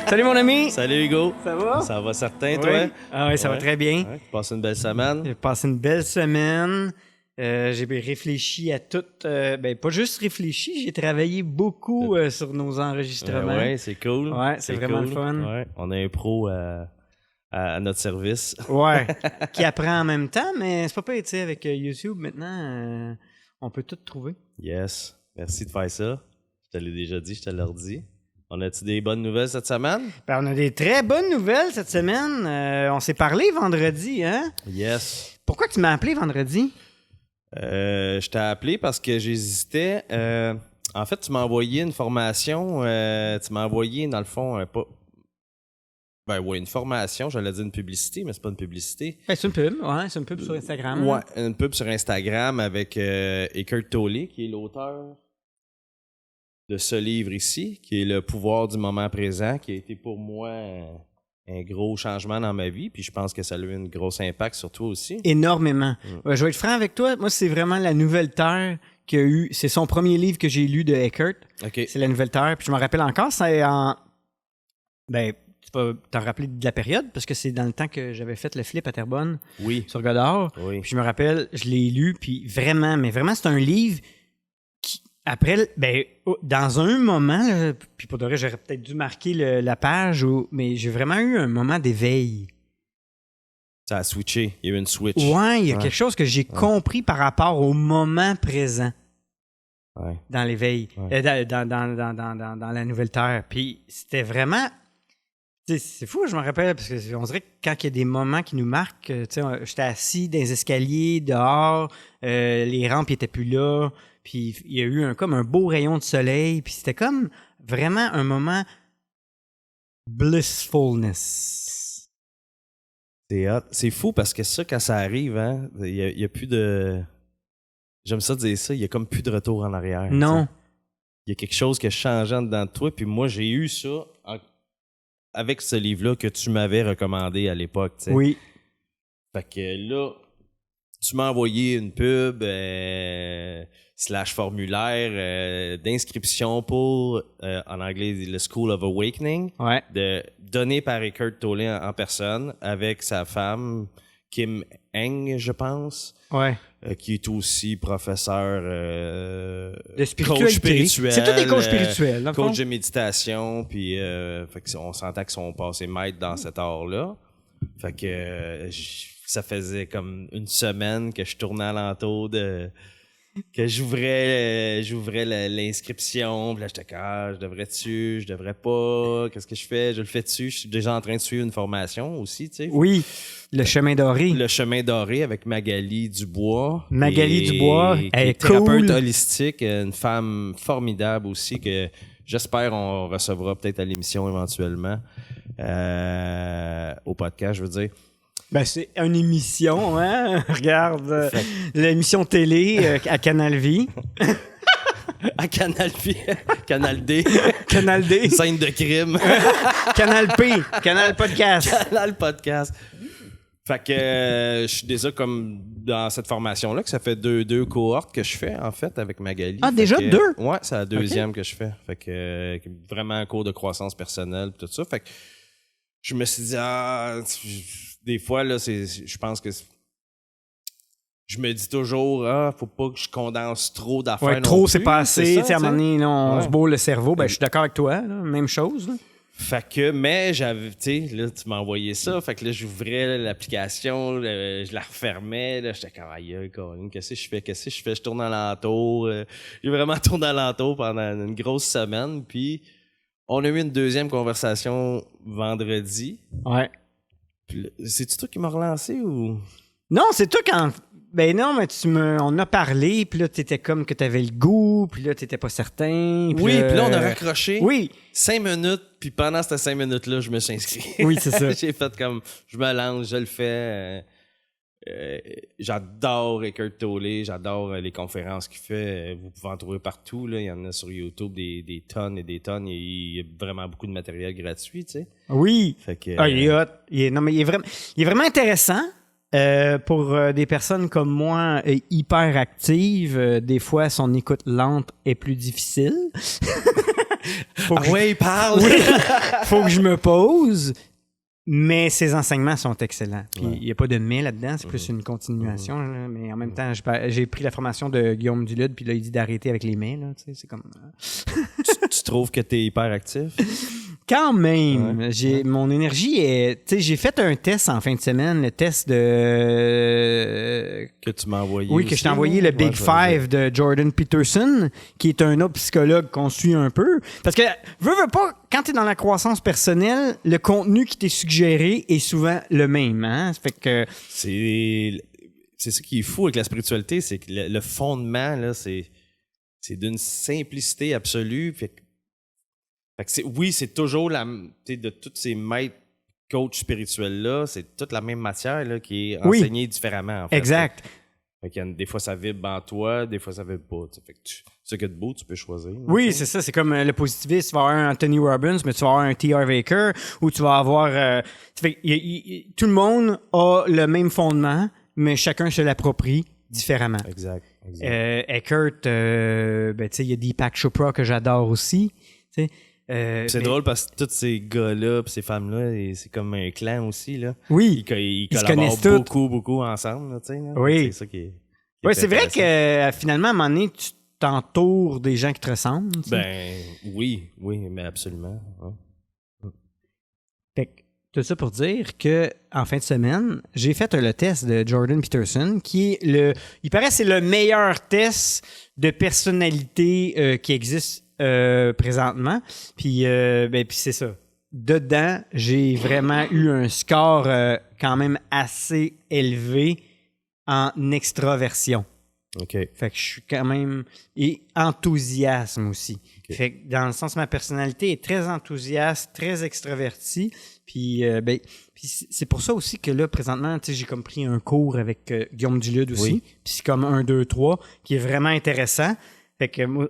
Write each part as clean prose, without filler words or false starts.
Salut mon ami! Salut Hugo! Ça va? Ça va certain, Oui. toi? Ah oui, ça va très bien. Ouais, tu passes une belle semaine? J'ai passé une belle semaine. J'ai réfléchi à tout. Pas juste réfléchi, j'ai travaillé beaucoup sur nos enregistrements. Ouais, c'est cool. Ouais, c'est vraiment le fun. Ouais, on a un pro à notre service. Ouais, qui apprend en même temps, mais c'est pas pire, tu sais, avec YouTube maintenant, on peut tout trouver. Yes, merci de faire ça. Je te l'ai déjà dit, je te l'ai redit. On a-tu des bonnes nouvelles cette semaine? On a des très bonnes nouvelles cette semaine. On s'est parlé vendredi, hein? Yes. Pourquoi tu m'as appelé vendredi? Je t'ai appelé parce que j'hésitais. En fait, tu m'as envoyé une formation. Tu m'as envoyé, dans le fond, une formation. J'allais dire une publicité, mais c'est pas une publicité. C'est une pub, ouais. C'est une pub sur Instagram. Ouais, une pub sur Instagram avec Eckhart Tolle, qui est l'auteur de ce livre ici, qui est Le pouvoir du moment présent, qui a été pour moi un gros changement dans ma vie, puis je pense que ça a eu un gros impact sur toi aussi. Énormément. Ouais, je vais être franc avec toi. Moi, c'est vraiment La Nouvelle Terre qu'il y a eu. C'est son premier livre que j'ai lu de Eckhart. OK. C'est La Nouvelle Terre. Puis je me rappelle encore, c'est en... tu peux t'en rappeler de la période, parce que c'est dans le temps que j'avais fait le flip à Terrebonne sur Godard. Oui. Puis je me rappelle, je l'ai lu, puis vraiment, c'est un livre qui, après, dans un moment, là, puis pour de vrai, j'aurais peut-être dû marquer la page, mais j'ai vraiment eu un moment d'éveil. Ça a switché. Il y a eu une switch. Ouais, il y a quelque chose que j'ai compris par rapport au moment présent. Ouais. Dans l'éveil, Ouais. dans la Nouvelle Terre. Puis c'était vraiment... C'est fou, je me rappelle, parce qu'on dirait que quand il y a des moments qui nous marquent, j'étais assis dans les escaliers, dehors, les rampes n'étaient plus là, puis il y a eu comme un beau rayon de soleil, puis c'était comme vraiment un moment blissfulness. C'est hot. C'est fou parce que ça, quand ça arrive, hein, il y a plus de... J'aime ça dire ça, il y a comme plus de retour en arrière. Non. T'sais. Il y a quelque chose qui a changé en dedans de toi, puis moi, j'ai eu ça avec ce livre-là que tu m'avais recommandé à l'époque. T'sais. Oui. Fait que là, tu m'as envoyé une pub / formulaire d'inscription pour, en anglais, le School of Awakening, donné par Eckhart Tolle en personne avec sa femme, Kim Eng, je pense. Ouais. Qui est aussi professeur de spiritualité. Coach spirituel. C'est tous des coachs spirituels. Coach de méditation, puis fait que on s'entend qu'ils sont passés maîtres dans cet art-là. Fait que ça faisait comme une semaine que je tournais alentour que j'ouvrais l'inscription, puis là j'étais je devrais-tu, je devrais pas, qu'est-ce que je fais, je le fais-tu, je suis déjà en train de suivre une formation aussi, tu sais. Oui, le chemin doré. Le chemin doré avec Magali Dubois. Dubois, elle est thérapeute cool. holistique, une femme formidable aussi que j'espère on recevra peut-être à l'émission éventuellement, au podcast, je veux dire. C'est une émission, hein? Regarde, l'émission télé à Canal Vie. À Canal Vie, Canal D. Canal D. Scène de crime. Canal P, Canal Podcast. Canal Podcast. Fait que je suis déjà comme dans cette formation-là, que ça fait deux cohortes que je fais, en fait, avec Magali. Ah, déjà deux? Ouais, c'est la deuxième que je fais. Fait que vraiment un cours de croissance personnelle tout ça. Fait que je me suis dit, des fois, là, je pense que je me dis toujours, faut pas que je condense trop d'affaires. Ouais, trop, c'est plus. pas assez. À un moment donné, on se bourre le cerveau. Je suis d'accord avec toi. Là, même chose. Là. Fait que, mais j'avais, tu sais, là, tu m'as envoyé ça. Fait que là, j'ouvrais l'application, je la refermais. Là, j'étais comme, aïe, qu'est-ce que je fais? Je tourne alentour. J'ai vraiment tourné alentour pendant une grosse semaine. Puis, on a eu une deuxième conversation vendredi. Ouais. C'est-tu toi qui m'as relancé ou? Non, c'est toi quand... non, mais on a parlé, puis là, t'étais comme que t'avais le goût, puis là, t'étais pas certain. Oui, puis là, on a raccroché. Oui. 5 minutes, puis pendant ces 5 minutes-là, je me suis inscrit. Oui, c'est ça. J'ai fait comme, je me lance, je le fais. J'adore Eckhart Tolle, j'adore les conférences qu'il fait. Vous pouvez en trouver partout, là. Il y en a sur YouTube des tonnes et des tonnes. Il y a vraiment beaucoup de matériel gratuit, tu sais. Oui. Fait que, il est hot. Il est vraiment intéressant. Pour des personnes comme moi, hyper actives, des fois, son écoute lente est plus difficile. Ouais, parle! Faut que je me pose. Mais ses enseignements sont excellents. Puis il n'y a pas de mais là-dedans, c'est plus une continuation. Là, mais en même temps, j'ai pris la formation de Guillaume Dulude, puis là, il dit d'arrêter avec les mais. Là, c'est comme... tu trouves que tu es hyper actif? Quand même, mon énergie est... Tu sais, j'ai fait un test en fin de semaine, le test de... Que tu m'as envoyé. Oui, que je t'ai envoyé, le Big Five de Jordan Peterson, qui est un autre psychologue qu'on suit un peu. Parce que, veux pas, quand tu es dans la croissance personnelle, le contenu qui t'est suggéré est souvent le même. Hein? Ça fait que... C'est ce qui est fou avec la spiritualité, c'est que le fondement, là, c'est d'une simplicité absolue. Fait que c'est toujours de tous ces maîtres coachs spirituels-là, c'est toute la même matière là, qui est enseignée différemment. En fait. Exact. Fait que des fois, ça vibre en toi, des fois, ça vibre pas. Fait que ce que de beau, tu peux choisir. Oui, c'est ça. C'est comme le positivisme. Tu vas avoir un Anthony Robbins, mais tu vas avoir un T.R. Baker, ou tu vas avoir... tout le monde a le même fondement, mais chacun se l'approprie différemment. Exact. Eckhart, il y a Deepak Chopra que j'adore aussi. C'est drôle parce que tous ces gars-là et ces femmes-là, c'est comme un clan aussi. Là. Oui. Ils collaborent beaucoup ensemble. Là, oui. C'est ça qui est c'est vrai que finalement, à un moment donné, tu t'entoures des gens qui te ressemblent. Oui, mais absolument. Ouais. Fait que, tout ça pour dire que en fin de semaine, j'ai fait le test de Jordan Peterson, qui est il paraît que c'est le meilleur test de personnalité qui existe présentement. Puis c'est ça. Dedans, j'ai vraiment eu un score quand même assez élevé en extraversion. OK. Fait que je suis quand même... Et enthousiasme aussi. Okay. Fait que dans le sens ma personnalité est très enthousiaste, très extravertie. Puis c'est pour ça aussi que là, présentement, j'ai comme pris un cours avec Guillaume Dulude aussi. Oui. Puis c'est comme 1, 2, 3, qui est vraiment intéressant. Fait que moi...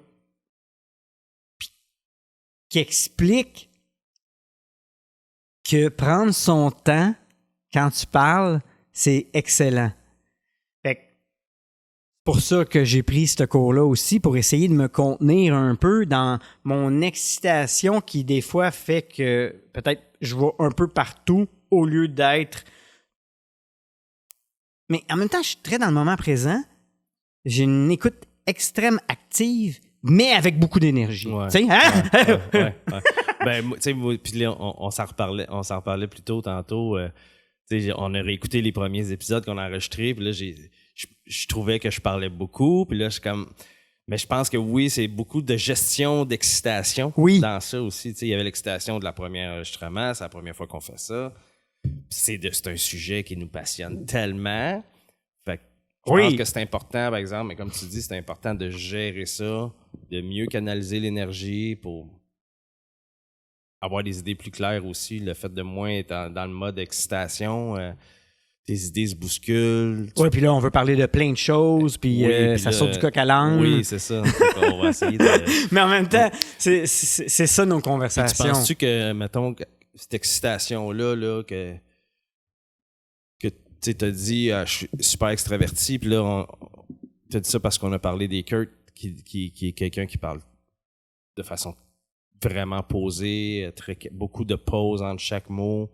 qui explique que prendre son temps quand tu parles, c'est excellent. Fait que pour ça que j'ai pris ce cours-là aussi, pour essayer de me contenir un peu dans mon excitation qui, des fois, fait que peut-être je vais un peu partout au lieu d'être... Mais en même temps, je suis très dans le moment présent. J'ai une écoute extrême active, mais avec beaucoup d'énergie. Ouais. Tu sais, hein? Ouais. Ben, tu sais, puis là, on s'en reparlait plus tôt tantôt. On a réécouté les premiers épisodes qu'on a enregistrés, puis là, je trouvais que je parlais beaucoup, puis là, je suis comme... Mais je pense que oui, c'est beaucoup de gestion d'excitation dans ça aussi. Il y avait l'excitation de la première enregistrement, c'est la première fois qu'on fait ça. C'est un sujet qui nous passionne tellement. Fait que je pense que c'est important, par exemple, mais comme tu dis, c'est important de gérer ça, de mieux canaliser l'énergie pour avoir des idées plus claires aussi. Le fait de moins être dans le mode excitation, tes idées se bousculent. Oui, puis là, on veut parler de plein de choses, puis ça saute du coq à l'âne. Oui, c'est ça. On va essayer de... Mais en même temps, c'est ça nos conversations. Tu penses-tu que, mettons, cette excitation-là, là, que tu t'as dit, je suis super extraverti, puis là, tu as dit ça parce qu'on a parlé des Kurt, qui est quelqu'un qui parle de façon vraiment posée, beaucoup de pauses entre chaque mot.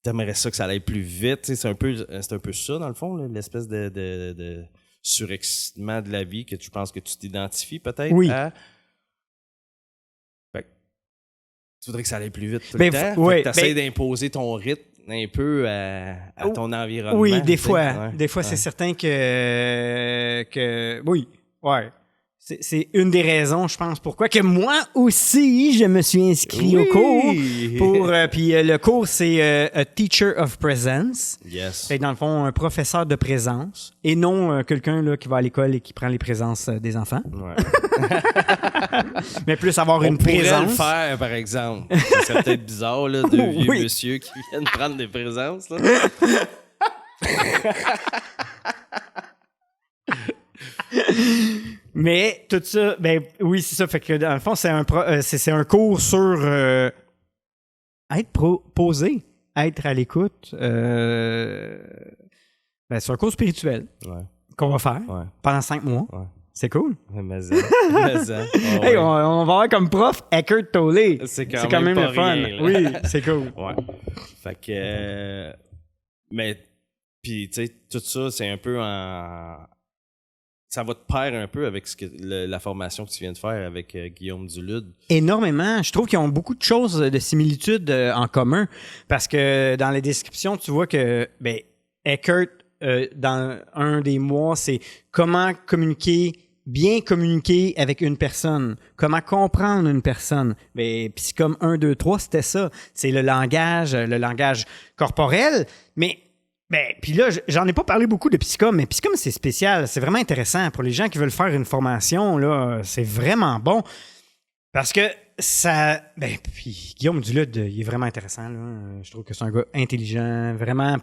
T'aimerais ça que ça aille plus vite. C'est un peu ça, dans le fond, là, l'espèce de surexcitement de la vie que tu penses que tu t'identifies peut-être à. Tu voudrais que ça aille plus vite tout le temps. Tu essaies d'imposer ton rythme un peu à ton environnement. Oui, des fois. Des fois, c'est certain que oui, ouais. C'est une des raisons, je pense, pourquoi que moi aussi, je me suis inscrit au cours. Puis le cours, c'est A Teacher of Presence. Yes. C'est dans le fond un professeur de présence et non quelqu'un là, qui va à l'école et qui prend les présences des enfants. Ouais. Mais plus avoir une présence. On pourrait le faire, par exemple. Ça serait peut-être bizarre, là, deux vieux monsieur qui viennent prendre des présences. Là. Mais tout ça, ben oui, c'est ça. Fait que dans le fond, c'est un cours sur être posé, être à l'écoute. C'est un cours spirituel qu'on va faire pendant 5 mois. Ouais. C'est cool. Mais ça. Oh, Hey, ouais. on va avoir comme prof Eckhart Tolle. C'est quand même le pas fun. rien, là. Oui, c'est cool. Ouais. Fait que. Mais. Puis, tu sais, tout ça, c'est un peu en. Ça va te pair un peu avec la formation que tu viens de faire avec Guillaume Dulude. Énormément. Je trouve qu'ils ont beaucoup de choses de similitudes en commun parce que dans les descriptions, tu vois que Eckhart, dans un des mois, c'est comment bien communiquer avec une personne, comment comprendre une personne. Puis c'est comme 1, 2, 3, c'était ça. C'est le langage corporel, mais puis là, j'en ai pas parlé beaucoup de Psycom, mais Psycom, c'est spécial. C'est vraiment intéressant. Pour les gens qui veulent faire une formation, là, c'est vraiment bon. Parce que ça. Puis Guillaume Dulude, il est vraiment intéressant, là. Je trouve que c'est un gars intelligent, vraiment.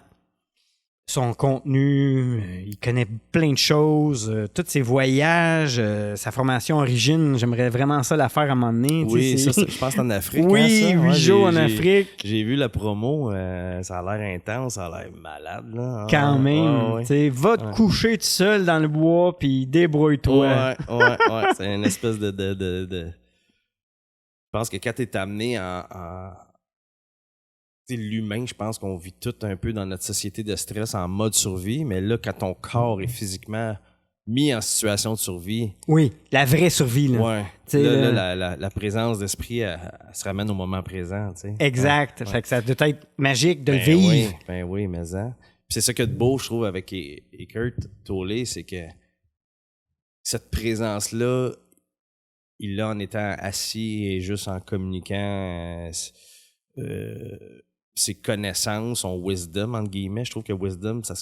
Son contenu, il connaît plein de choses, tous ses voyages, sa formation origine, j'aimerais vraiment ça la faire à un moment donné. Oui, ça, je pense que c'est en Afrique. Oui, hein, ça. 8 jours en Afrique. J'ai vu la promo, ça a l'air intense, ça a l'air malade. Là. Quand même. Va te coucher tout seul dans le bois, puis débrouille-toi. Ouais. C'est une espèce de... Je pense que quand t'es amené l'humain, je pense qu'on vit tout un peu dans notre société de stress en mode survie, mais là, quand ton corps est physiquement mis en situation de survie... Oui, la vraie survie. Là. Ouais. Là, la présence d'esprit, elle se ramène au moment présent. T'sais. Exact. Ouais. Fait que ça doit être magique de le vivre. Oui, mais ça. Puis c'est ça que de beau, je trouve, avec Eckhart Tolle, c'est que cette présence-là, il l'a en étant assis et juste en communiquant... ses connaissances, son wisdom, entre guillemets. Je trouve que wisdom, ça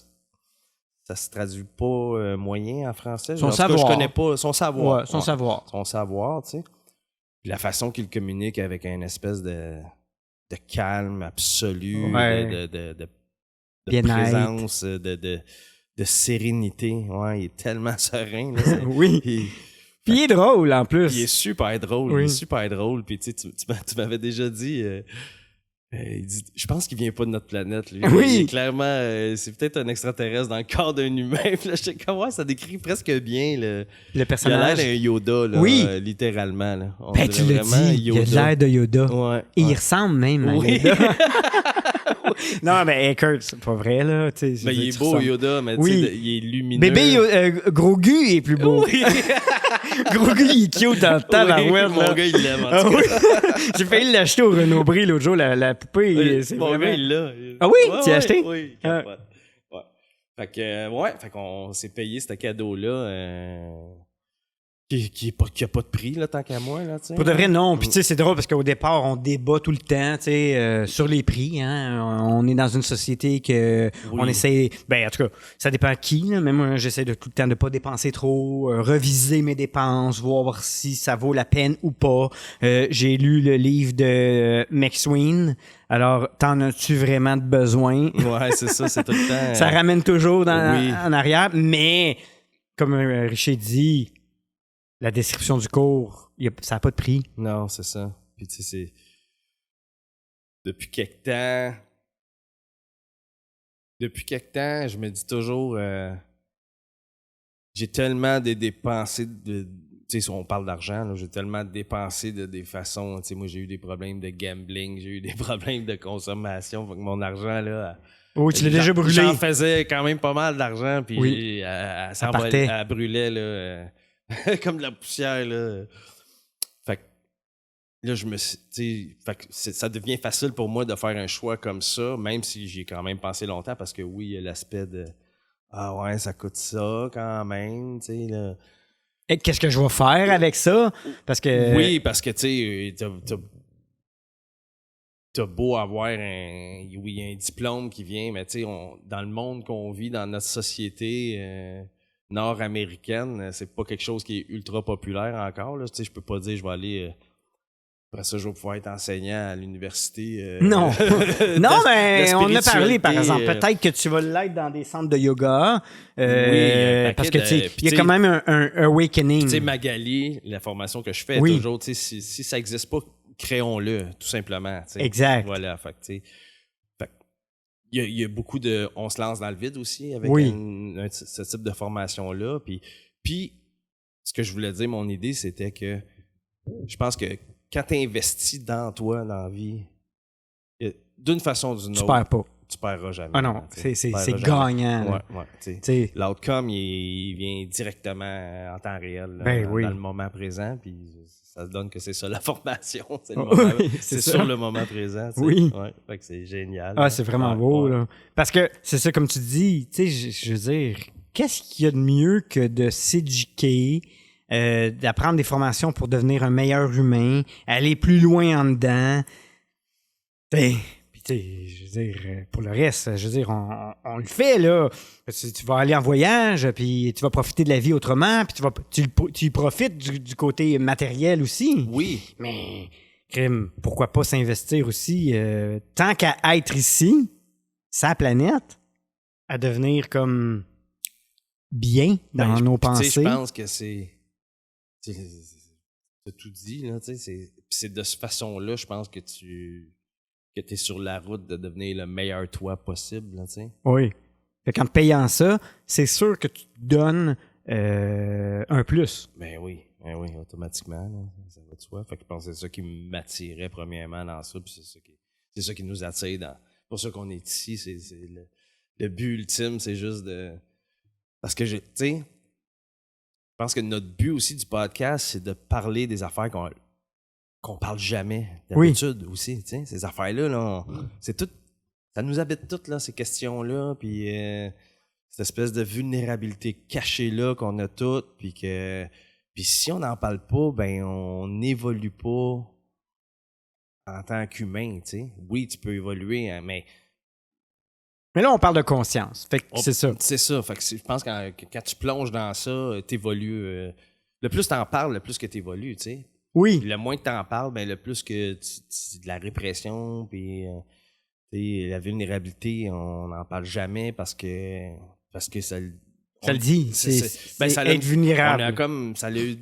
se traduit pas moyen en français. Son savoir. Je connais pas. Son savoir. Ouais, son savoir. Son savoir, tu sais. Puis la façon qu'il communique avec une espèce de calme absolu, de présence, de sérénité. Ouais, il est tellement serein. Là, oui. Puis il est drôle, en plus. Il est super drôle. Oui. Il est super drôle. Puis tu m'avais déjà dit... il dit, je pense qu'il vient pas de notre planète. Lui. Oui. Il est clairement, c'est peut-être un extraterrestre dans le corps d'un humain. Puis là, j'étais comme, ouais, ça décrit presque bien le personnage. Il a l'air d'un Yoda, là, oui. Littéralement. Là. Tu l'as dit, Yoda. il a l'air de Yoda. Ouais, Et il ressemble même à Yoda. Non, mais Eckhart, c'est pas vrai, là. Mais il est beau, Yoda, mais il est lumineux. Bébé Grogu est plus beau. Oui. Grogu, il est cute en tabarouette. Mon gars, il l'aime, en tout cas. J'ai failli l'acheter au Renaud-Bré l'autre jour, la poupée. Mon gars, il l'a. Ah oui? Tu l'as acheté? Oui, capote. Ouais. Fait qu'on s'est payé ce cadeau-là. Qui a pas de prix, là, tant qu'à moi. Là, pour de vrai, non. Puis, tu sais, c'est drôle parce qu'au départ, on débat tout le temps, tu sais, sur les prix. Hein. On est dans une société que on essaie. En tout cas, ça dépend à qui. Là. Mais moi, j'essaie de tout le temps de pas dépenser trop, reviser mes dépenses, voir si ça vaut la peine ou pas. J'ai lu le livre de McSween. Alors, t'en as-tu vraiment de besoin? Ouais, c'est ça, c'est tout le temps. Ça ramène toujours en arrière. Mais, comme Richer dit, la description du cours, ça n'a pas de prix. Non, c'est ça. Puis tu sais, c'est... Depuis quelque temps, je me dis toujours... j'ai tellement dépensé de... Tu sais, si on parle d'argent, là, j'ai tellement dépensé de des façons... Tu sais, moi, j'ai eu des problèmes de gambling, j'ai eu des problèmes de consommation. Fait que mon argent, là... Oui, tu l'as déjà brûlé. J'en faisais quand même pas mal d'argent, puis elle brûlait, là... comme de la poussière, là. Fait que là, je me suis... Fait que ça devient facile pour moi de faire un choix comme ça, même si j'y ai quand même pensé longtemps, parce que oui, il y a l'aspect de... Ah ouais, ça coûte ça quand même, tu sais, là. Et qu'est-ce que je vais faire avec ça? Parce que... Oui, parce que, tu sais, t'as beau avoir un diplôme qui vient, mais tu sais, dans le monde qu'on vit, dans notre société... nord-américaine, c'est pas quelque chose qui est ultra populaire encore. Là. Tu sais, je peux pas dire je vais aller après ça, je vais pouvoir être enseignant à l'université. Non. Non, mais on en a parlé, par exemple. Peut-être que tu vas l'être dans des centres de yoga. Parce que il y a quand même un awakening. Tu sais, Magali, la formation que je fais, toujours, tu sais, si ça n'existe pas, créons-le, tout simplement. T'sais. Exact. Voilà, fait tu sais. Il y a beaucoup de... On se lance dans le vide aussi avec ce type de formation-là. Puis ce que je voulais dire, mon idée, c'était que je pense que quand tu investis dans toi, dans la vie, d'une façon ou d'une Tu autre, perds pas. tu perdras jamais. Ah non, tu sais. c'est Tu perdras jamais. gagnant. là. Ouais, tu sais. Tu sais, L'outcome, il vient directement en temps réel, là, Ben oui. dans le moment présent, puis ça se donne que c'est ça la formation. C'est, le Oui, moment, c'est c'est ça. sur le moment présent. Tu sais. Oui. Ouais, fait que c'est génial. Ah, c'est vraiment Ouais, beau, ouais. là. Parce que c'est ça, comme tu dis, tu sais, je veux dire, qu'est-ce qu'il y a de mieux que de s'éduquer, d'apprendre des formations pour devenir un meilleur humain, aller plus loin en dedans. Puis, tu sais, je veux dire, pour le reste, je veux dire, on le fait, là. Parce que tu vas aller en voyage, puis tu vas profiter de la vie autrement, puis tu y profites du côté matériel aussi. Oui, Mais, crime, pourquoi pas s'investir aussi, tant qu'à être ici, sa planète, à devenir comme bien dans nos tu sais, pensées. je pense que c'est. T'as tout dit, là, tu sais. C'est de cette façon-là, je pense que t'es sur la route de devenir le meilleur toi possible, là, tu sais. Oui. Fait qu'en te payant ça, c'est sûr que tu te donnes un plus. Ben oui, automatiquement, là, ça va de soi. Fait que je pense que c'est ça qui m'attirait premièrement dans ça, puis c'est ça qui nous attire dans. C'est pour ça qu'on est ici, c'est le but ultime, c'est juste de. Parce que tu sais, je pense que notre but aussi du podcast, c'est de parler des affaires qu'on parle jamais d'habitude aussi, tu sais. Ces affaires-là, là, c'est tout. Ça nous habite toutes, là, ces questions-là, puis cette espèce de vulnérabilité cachée-là qu'on a toutes, puis si on n'en parle pas, ben on n'évolue pas en tant qu'humain, tu sais. Oui, tu peux évoluer, hein, mais là, on parle de conscience. Fait que c'est ça. c'est ça. Fait que je pense que quand tu plonges dans ça, t'évolues. Le plus t'en parles, le plus que t'évolues, tu sais. Oui. Puis le moins que t'en parles, ben le plus que c'est de la répression, puis la vulnérabilité, on n'en parle jamais parce que ça le dit. ben, C'est être vulnérable. On a comme ça l'a eu.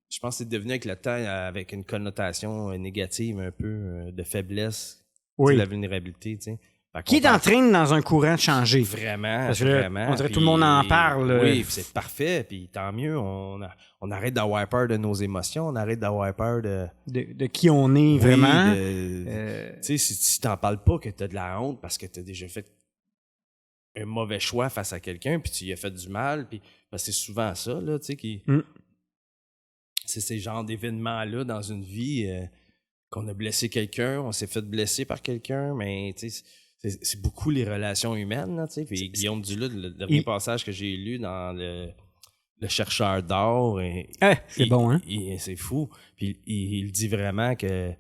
Je pense que c'est devenu avec le temps avec une connotation négative un peu de faiblesse, Oui. la vulnérabilité, tu sais. Qui est en train dans un courant de changer. Vraiment, Parce que vraiment. on dirait que tout le monde en parle. Oui, puis c'est parfait, puis tant mieux. On arrête d'avoir peur de nos émotions, on arrête d'avoir peur de qui on est vraiment. Tu sais, si t'en parles pas, que t'as de la honte parce que t'as déjà fait un mauvais choix face à quelqu'un, puis tu y as fait du mal, puis parce que c'est souvent ça, là, tu sais, qui... C'est ces genres d'événements-là dans une vie qu'on a blessé quelqu'un, on s'est fait blesser par quelqu'un, mais tu sais... C'est beaucoup les relations humaines, là, tu sais. Puis Guillaume Duluth, le dernier passage que j'ai lu dans le chercheur d'or. C'est bon, hein? C'est fou. Puis il dit vraiment que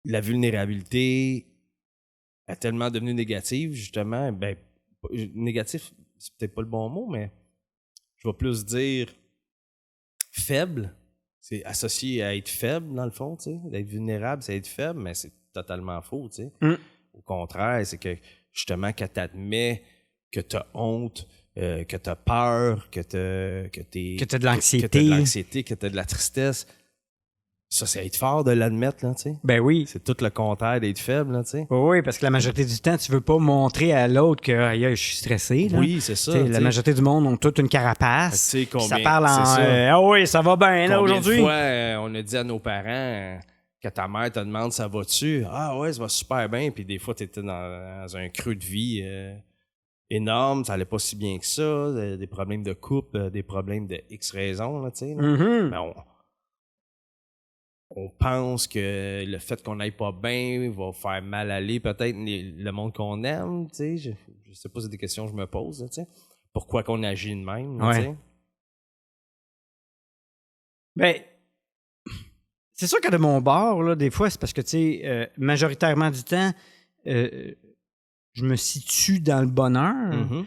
la vulnérabilité est tellement devenue négative, justement. Ben, négatif, c'est peut-être pas le bon mot, mais je vais plus dire faible. C'est associé à être faible, dans le fond, tu sais. D'être vulnérable, c'est être faible, mais c'est totalement faux, tu sais. Au contraire, c'est que justement, quand t'admets que t'as honte, que t'as peur, que t'as de l'anxiété, que t'as de la tristesse, ça, c'est être fort de l'admettre, là, tu sais. Ben oui. C'est tout le contraire d'être faible, là, tu sais. Oui, parce que la majorité du temps, tu veux pas montrer à l'autre que aïe, je suis stressé. Là. Oui, c'est ça. La majorité du monde ont toute une carapace. Ça parle en ah oui, ça va bien là aujourd'hui. Combien de fois on a dit à nos parents que ta mère te demande ça va-tu? Ah ouais, ça va super bien. Puis des fois, tu étais dans un creux de vie énorme, ça allait pas si bien que ça, des problèmes de couple, des problèmes de X raisons, là, tu sais. Mm-hmm. Mais on pense que le fait qu'on n'aille pas bien va faire mal aller peut-être le monde qu'on aime, tu sais. Je sais pas, c'est des questions que je me pose, tu sais. Pourquoi qu'on agit de même, tu sais. Ben, c'est sûr que de mon bord, là, des fois, c'est parce que, tu sais, majoritairement du temps, je me situe dans le bonheur. Mm-hmm.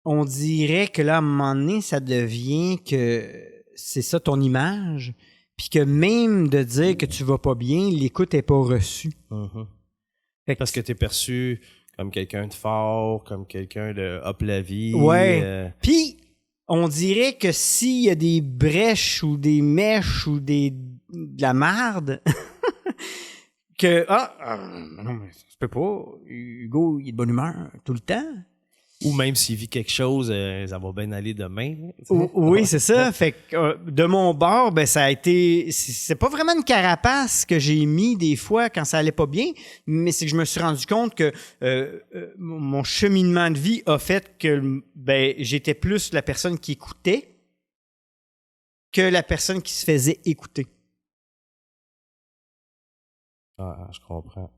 On dirait que là, à un moment donné, ça devient que c'est ça ton image, puis que même de dire que tu vas pas bien, l'écoute est pas reçue. Mm-hmm. Parce que t'es perçu comme quelqu'un de fort, comme quelqu'un de hop la vie. Ouais. Puis, on dirait que s'il y a des brèches ou des mèches ou de la marde, que non, mais ça se peut pas. Hugo, il est de bonne humeur tout le temps. Ou même s'il vit quelque chose, ça va bien aller demain. Oui, c'est ça. Fait que de mon bord, ben ça a été. C'est pas vraiment une carapace que j'ai mis des fois quand ça allait pas bien, mais c'est que je me suis rendu compte que mon cheminement de vie a fait que ben j'étais plus la personne qui écoutait que la personne qui se faisait écouter. Ah, je comprends.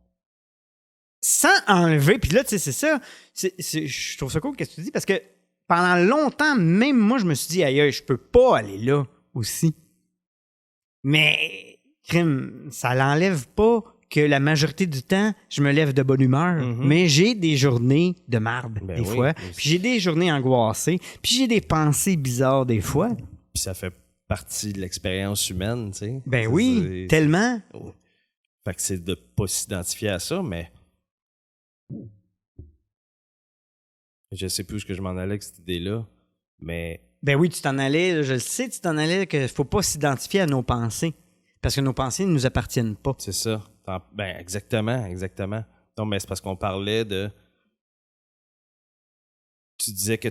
Sans enlever, puis là, tu sais, c'est ça. Je trouve ça cool ce que tu dis, parce que pendant longtemps, même moi, je me suis dit, aïe, je peux pas aller là aussi. Mais, crime, ça l'enlève pas que la majorité du temps, je me lève de bonne humeur. Mais j'ai des journées de marde, des fois. Puis j'ai des journées angoissées. Puis j'ai des pensées bizarres, des fois. Puis ça fait partie de l'expérience humaine, tu sais. Ben oui, tellement. Fait que c'est de pas s'identifier à ça, mais je sais plus où que je m'en allais avec cette idée-là, mais... Ben oui, tu t'en allais, là, je le sais, tu t'en allais, qu'il faut pas s'identifier à nos pensées. Parce que nos pensées ne nous appartiennent pas. C'est ça. Ben, exactement. Non, mais c'est parce qu'on parlait de... Tu disais que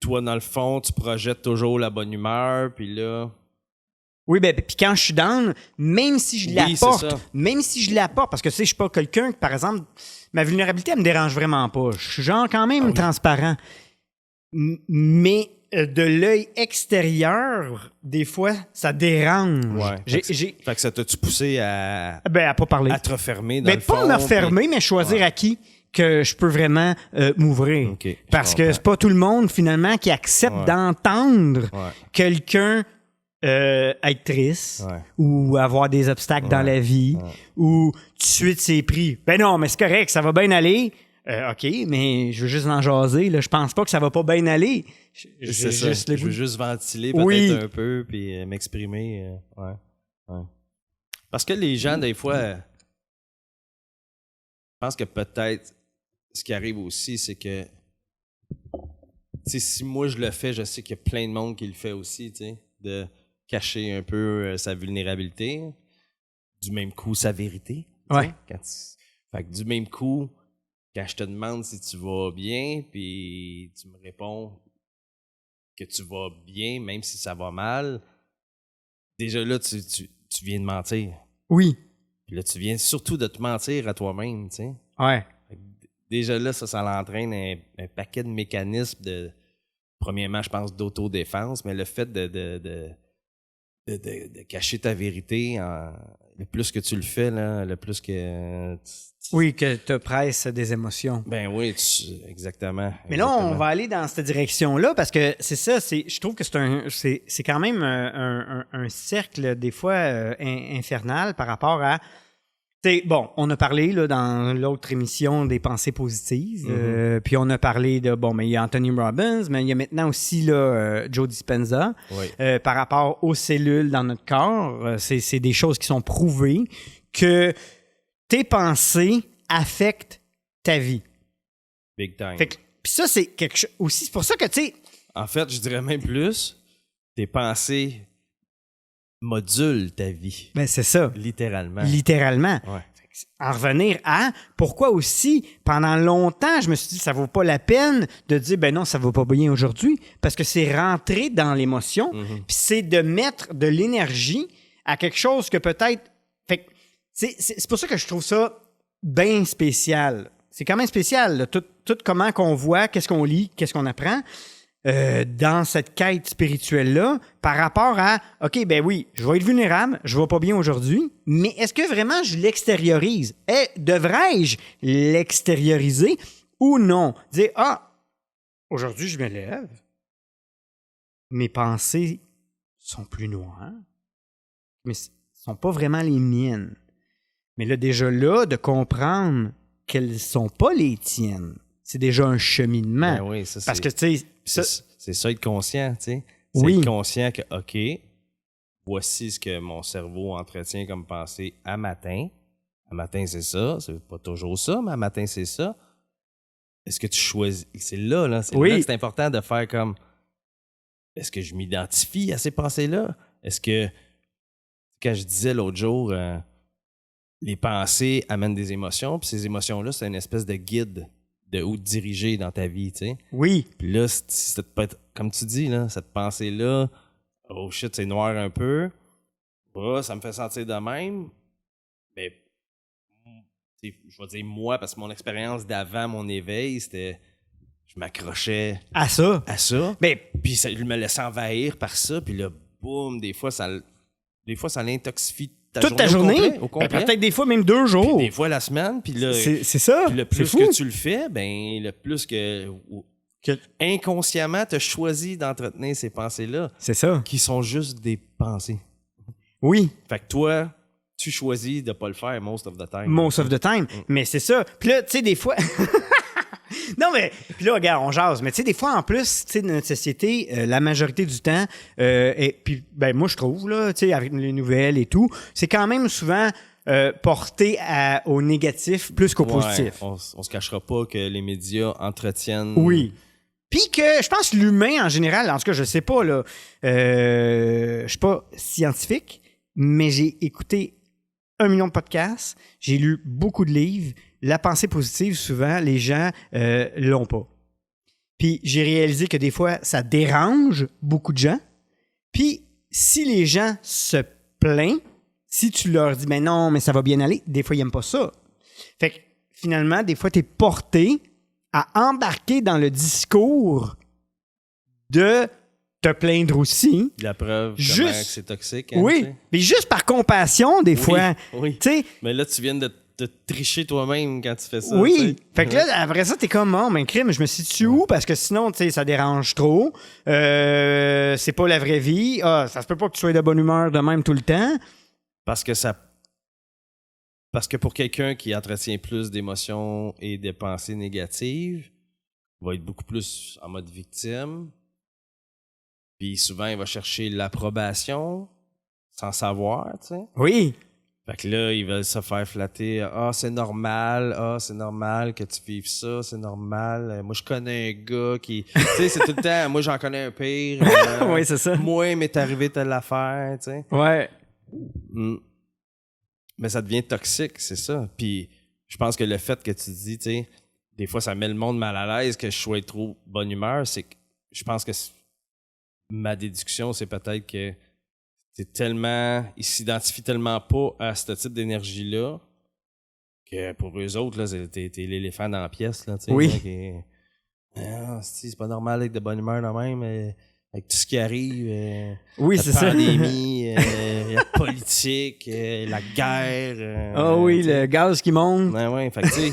toi, dans le fond, tu projettes toujours la bonne humeur, puis là... Oui, ben, puis quand je suis down, même si je l'apporte, parce que tu sais, je suis pas quelqu'un que, par exemple, ma vulnérabilité, elle me dérange vraiment pas. Je suis genre quand même transparent. Mais de l'œil extérieur, des fois, ça dérange. Ouais. Fait que ça t'a-tu poussé à pas parler. À te refermer dans le fond? Pas me refermer, mais choisir à qui que je peux vraiment m'ouvrir. Okay, parce que c'est pas tout le monde, finalement, qui accepte d'entendre quelqu'un être triste ou avoir des obstacles dans la vie ou tout de suite c'est pris. Ben non, mais c'est correct, ça va bien aller. OK, mais je veux juste en jaser. Là. Je pense pas que ça va pas bien aller. Je veux juste ventiler peut-être un peu puis m'exprimer. Parce que les gens, des fois, je pense que peut-être ce qui arrive aussi, c'est que si moi je le fais, je sais qu'il y a plein de monde qui le fait aussi, tu sais, de cacher un peu sa vulnérabilité, du même coup sa vérité. Ouais. Fait que du même coup, quand je te demande si tu vas bien, puis tu me réponds que tu vas bien, même si ça va mal, déjà là, tu viens de mentir. Oui. Puis là, tu viens surtout de te mentir à toi-même, tu sais. Ouais. Déjà là, ça l'entraîne un paquet de mécanismes de, premièrement, je pense, d'autodéfense, mais le fait de cacher ta vérité, le plus que tu le fais, là, le plus que... Oui, que tu presses des émotions. Ben oui, exactement. Mais là, on va aller dans cette direction-là parce que c'est ça, je trouve que c'est quand même un cercle, des fois, infernal par rapport à... Bon, on a parlé là, dans l'autre émission des pensées positives, puis on a parlé de, mais il y a Anthony Robbins, mais il y a maintenant aussi là, Joe Dispenza. Par rapport aux cellules dans notre corps, c'est des choses qui sont prouvées que tes pensées affectent ta vie. Big time. Puis ça, c'est quelque chose aussi, c'est pour ça que, tu sais... En fait, je dirais même plus, tes pensées modulent ta vie. Ben, c'est ça. Littéralement. Ouais. En revenir à pourquoi aussi, pendant longtemps, je me suis dit ça vaut pas la peine de dire ben non, ça va pas bien aujourd'hui, parce que c'est rentrer dans l'émotion, puis c'est de mettre de l'énergie à quelque chose que peut-être... Fait que c'est pour ça que je trouve ça bien spécial. C'est quand même spécial, là, tout comment qu'on voit, qu'est-ce qu'on lit, qu'est-ce qu'on apprend. Dans cette quête spirituelle-là par rapport à « OK, ben oui, je vais être vulnérable, je vais pas bien aujourd'hui, mais est-ce que vraiment je l'extériorise? Devrais-je l'extérioriser ou non? » Dire « Ah, aujourd'hui, je me lève, mes pensées sont plus noires, mais ce sont pas vraiment les miennes. » Mais là, déjà là, de comprendre qu'elles sont pas les tiennes, c'est déjà un cheminement. Ben oui, ça, parce que, tu sais... C'est ça, être conscient, tu sais. C'est être conscient que, OK, voici ce que mon cerveau entretient comme pensée à matin. À matin, c'est ça. C'est pas toujours ça, mais à matin, c'est ça. Est-ce que tu choisis... C'est là là que c'est important de faire comme... Est-ce que je m'identifie à ces pensées-là? Est-ce que... Quand je disais l'autre jour... les pensées amènent des émotions, puis ces émotions-là, c'est une espèce de guide de où te diriger dans ta vie, tu sais. Oui. Puis là, comme tu dis, là, cette pensée-là, oh shit, c'est noir un peu. Oh, ça me fait sentir de même. Mais, je vais dire moi, parce que mon expérience d'avant mon éveil, c'était... Je m'accrochais À ça. Ben, puis je me laissais envahir par ça. Puis là, boum, des fois, ça l'intoxifie toute ta journée. Au complet. Ben, peut-être des fois même 2 jours. Puis des fois la semaine. Puis là, c'est ça. puis le plus que tu le fais, ben le plus que inconsciemment, tu as choisi d'entretenir ces pensées-là. C'est ça. Qui sont juste des pensées. Oui. Fait que toi, tu choisis de pas le faire most of the time. Most of the time. Mais c'est ça. Puis là, tu sais, des fois... Non, mais... Puis là, regarde, on jase. Mais tu sais, des fois, en plus, tu sais, dans notre société, la majorité du temps, et puis, ben moi, je trouve, là, tu sais, avec les nouvelles et tout, c'est quand même souvent porté au négatif plus qu'au positif. On se cachera pas que les médias entretiennent... Oui. Puis que je pense que l'humain, en général, en tout cas, je sais pas, là, je suis pas scientifique, mais j'ai écouté 1 million de podcasts, j'ai lu beaucoup de livres. La pensée positive, souvent, les gens l'ont pas. Puis j'ai réalisé que des fois, ça dérange beaucoup de gens. Puis si les gens se plaignent, si tu leur dis « mais non, mais ça va bien aller », des fois, ils n'aiment pas ça. Fait que finalement, des fois, tu es porté à embarquer dans le discours de te plaindre aussi. La preuve juste, que c'est toxique. Hein, oui, mais juste par compassion, des fois. Oui. T'sais, mais là, tu viens de te tricher toi-même quand tu fais ça. Oui. Fait que là, après ça, t'es comme, oh, mais crime, je me situe où? Parce que sinon, tu sais, ça dérange trop. C'est pas la vraie vie. Ah, ça se peut pas que tu sois de bonne humeur de même tout le temps. Parce que pour quelqu'un qui entretient plus d'émotions et de pensées négatives, il va être beaucoup plus en mode victime. Puis souvent, il va chercher l'approbation sans savoir, tu sais. Oui. Fait que là, ils veulent se faire flatter. Ah, c'est normal. Ah, c'est normal que tu vives ça. C'est normal. Moi, je connais un gars qui... Tu sais, c'est tout le temps... Moi, j'en connais un pire. Oui, c'est ça. Moi, il m'est arrivé telle affaire, tu sais. Ouais. Mais ça devient toxique, c'est ça. Puis je pense que le fait que tu dis, tu sais, des fois, ça met le monde mal à l'aise que je sois trop bonne humeur, c'est que je pense que ma déduction, c'est peut-être que ils s'identifient tellement pas à ce type d'énergie-là que pour eux autres, là, t'es l'éléphant dans la pièce, là, tu sais. Oui. C'est pas normal d'être de bonne humeur de même, avec tout ce qui arrive. Oui, c'est ça. La pandémie, la politique, la guerre. Oui, le gaz qui monte. Ouais, fait que tu sais,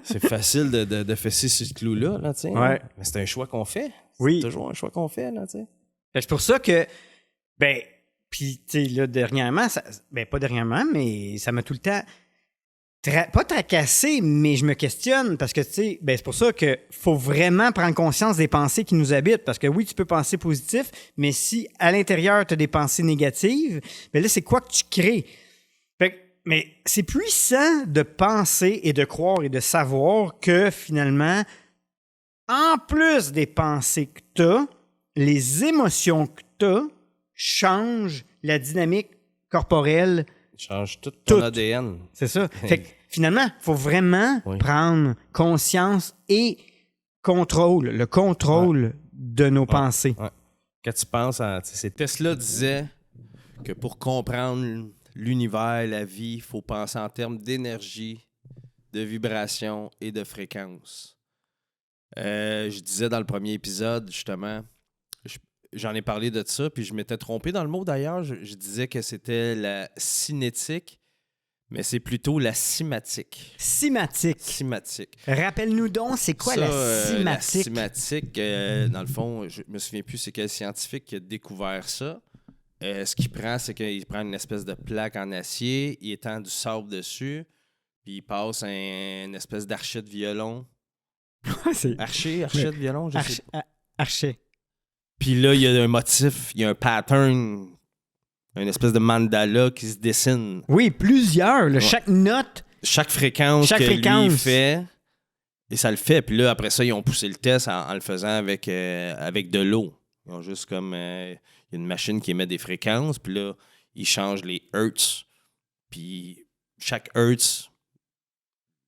c'est facile de fesser ce clou-là, là, tu sais. Ouais. Mais c'est un choix qu'on fait. Oui. C'est toujours un choix qu'on fait, là, tu sais. C'est pour ça que, ben, puis, tu sais, là, dernièrement, pas dernièrement, mais ça m'a tout le temps, pas tracassé, mais je me questionne parce que, tu sais, ben, c'est pour ça qu'il faut vraiment prendre conscience des pensées qui nous habitent. Parce que oui, tu peux penser positif, mais si à l'intérieur, tu as des pensées négatives, ben là, c'est quoi que tu crées? Mais c'est puissant de penser et de croire et de savoir que finalement, en plus des pensées que tu as, les émotions que tu as changent la dynamique corporelle. Change tout ton ADN. C'est ça. Fait que finalement, il faut vraiment prendre conscience et le contrôle de nos pensées. Ouais. Quand tu penses à... Tesla disait que pour comprendre l'univers, la vie, il faut penser en termes d'énergie, de vibration et de fréquence. Je disais dans le premier épisode, justement, j'en ai parlé de ça, puis je m'étais trompé dans le mot d'ailleurs. Je disais que c'était la cinétique, mais c'est plutôt la cymatique. Cymatique. Rappelle-nous donc, c'est quoi la cymatique? La cymatique, dans le fond, je me souviens plus c'est quel scientifique qui a découvert ça. Ce qu'il prend, c'est qu'il prend une espèce de plaque en acier, il étend du sable dessus, puis il passe une espèce d'archet de violon. Archet de violon, je sais pas. Archet. Puis là, il y a un motif, il y a un pattern, une espèce de mandala qui se dessine. Oui, plusieurs. Là, chaque note. Chaque fréquence lui fait. Et ça le fait. Puis là, après ça, ils ont poussé le test en le faisant avec de l'eau. Ils ont juste comme... il y a une machine qui émet des fréquences. Puis là, ils changent les hertz. Puis chaque hertz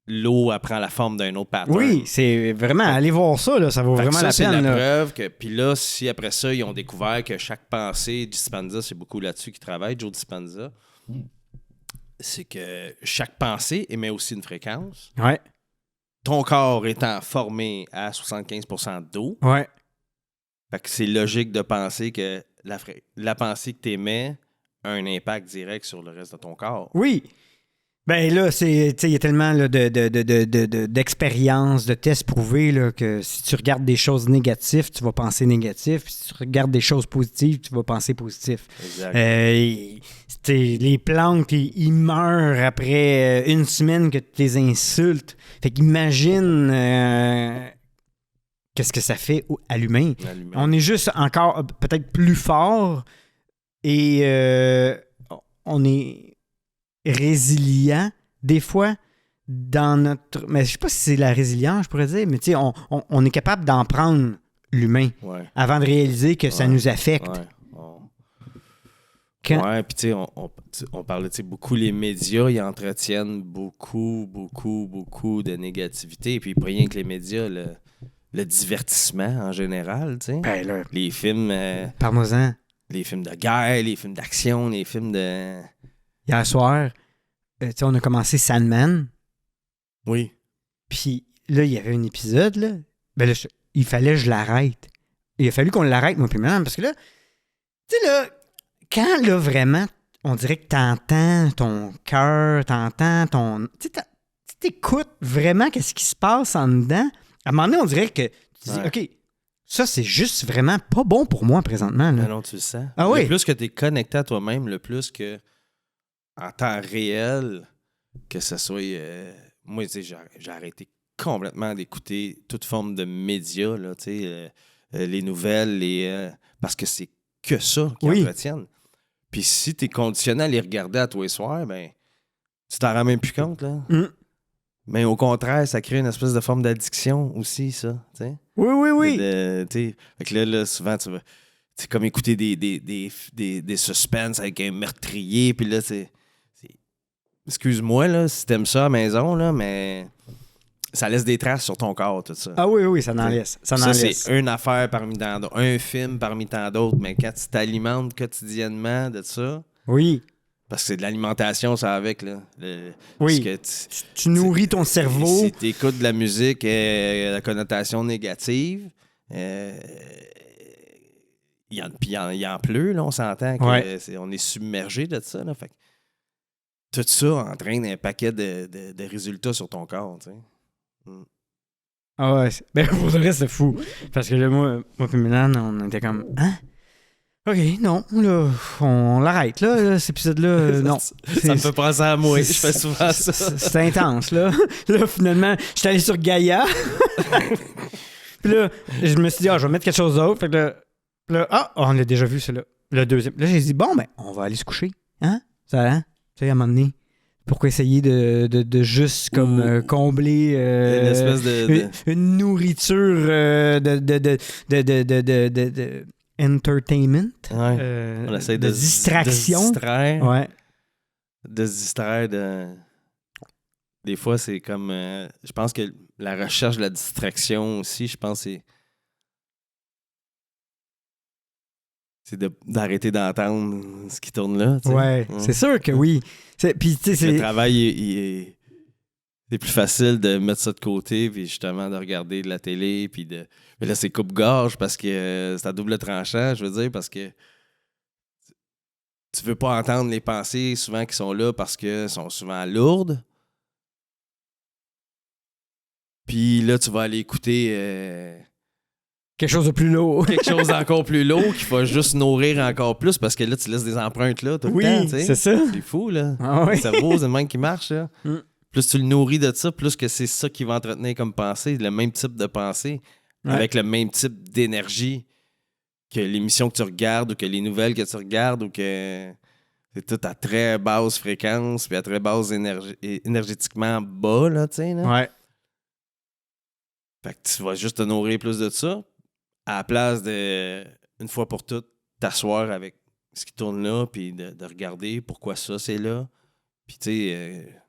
l'eau elle prend la forme d'un autre pattern. Oui, c'est vraiment, allez voir ça, là, ça vaut Fait que vraiment ça, la c'est peine. la Là. preuve que. Puis là, si après ça, ils ont découvert que chaque pensée, Dispenza, c'est beaucoup là-dessus qu'ils travaillent, Joe Dispenza, c'est que chaque pensée émet aussi une fréquence. Ouais, Ton corps étant formé à 75% d'eau, ouais. fait que c'est logique de penser que la pensée que tu émets a un impact direct sur le reste de ton corps. Oui. Ben là, il y a tellement là, d'expériences, de tests prouvés là, que si tu regardes des choses négatives, tu vas penser négatif. Puis si tu regardes des choses positives, tu vas penser positif. Exact. Les plantes, ils meurent après une semaine que tu les insultes. Fait qu'imagine qu'est-ce que ça fait à l'humain. On est juste encore peut-être plus fort et on est résilient des fois dans notre... Mais je sais pas si c'est la résilience, je pourrais dire, mais tu sais, on est capable d'en prendre l'humain avant de réaliser que ça nous affecte. Ouais, puis tu sais, on parlait, tu sais, beaucoup les médias, ils entretiennent beaucoup de négativité. Et puis, pas rien que les médias, le divertissement en général, tu sais. Ben là, les films... parle-moi-en. Les films de guerre, les films d'action, les films de... Hier soir, tu sais, on a commencé Sandman. Oui. Puis là, il y avait un épisode, là. Ben là, il fallait que je l'arrête. Il a fallu qu'on l'arrête, moi, puis maintenant, parce que là, tu sais, là, quand, là, vraiment, on dirait que t'entends ton cœur, t'entends ton... Tu sais, t'écoutes vraiment qu'est-ce qui se passe en dedans. À un moment donné, on dirait que tu dis, OK, ça, c'est juste vraiment pas bon pour moi présentement. Là. Non, tu le sens. Ah oui? Le plus que tu es connecté à toi-même, le plus que en temps réel, que ce soit... moi, tu sais, j'ai arrêté complètement d'écouter toute forme de médias, là, tu sais, les nouvelles, parce que c'est que ça qui entretiennent. Puis si tu es conditionné à les regarder à tous les soirs, ben tu t'en rends même plus compte, là. Mais au contraire, ça crée une espèce de forme d'addiction aussi, ça, tu sais. Oui. Fait que là, souvent, tu vas... C'est comme écouter des suspens avec un meurtrier, puis là, c'est... Excuse-moi, là, si t'aimes ça à la maison, là, mais ça laisse des traces sur ton corps, tout ça. Ah oui, ça en laisse. Ça c'est une affaire parmi tant d'autres, un film parmi tant d'autres, mais quand tu t'alimentes quotidiennement de ça... Oui. Parce que c'est de l'alimentation, ça, avec, là. Oui. Que tu nourris ton cerveau. Si tu écoutes de la musique la connotation négative... il en pleut, là, on s'entend qu'on est submergé de ça. Là, fait que tout ça entraîne un paquet de résultats sur ton corps. Tu sais. Ah ouais, ben pour le reste, c'est fou. Parce que là, moi et Milan, on était comme, hein? OK, non, là, on l'arrête, là, cet épisode-là, non. Ça me fait penser à moi, je fais souvent ça. C'est intense, là. Là, finalement, j'étais allé sur Gaïa. Puis là, je me suis dit, je vais mettre quelque chose d'autre. Fait que là, on l'a déjà vu, celui-là. Le deuxième. Là, j'ai dit, bon, ben, on va aller se coucher. Hein? Ça, hein? Tu sais, à un moment donné, pourquoi essayer de juste comme combler une espèce une nourriture de entertainment, on essaie de distraction. De se distraire. Ouais. De se distraire. Des fois, c'est comme... je pense que la recherche de la distraction aussi, je pense que c'est d'arrêter d'entendre ce qui tourne là. Ouais, c'est sûr que oui. Puis, le travail, c'est plus facile de mettre ça de côté, puis justement de regarder de la télé, puis mais là, c'est coupe-gorge parce que c'est à double tranchant, je veux dire, parce que tu veux pas entendre les pensées souvent qui sont là parce qu'elles sont souvent lourdes. Puis là, tu vas aller écouter... quelque chose de plus lourd. Quelque chose d'encore plus lourd qui va juste nourrir encore plus parce que là, tu laisses des empreintes là tout le temps. Oui, c'est ça. C'est fou, là. Ah, oui. Le cerveau, c'est le même qui marche, là. Plus tu le nourris de ça, plus que c'est ça qui va entretenir comme pensée, le même type de pensée, avec le même type d'énergie que l'émission que tu regardes ou que les nouvelles que tu regardes ou que c'est tout à très basse fréquence puis à très basse énergétiquement bas, là, tu sais. Ouais. Fait que tu vas juste te nourrir plus de ça à la place de, une fois pour toutes, t'asseoir avec ce qui tourne là puis de regarder pourquoi ça, c'est là. Puis, tu sais...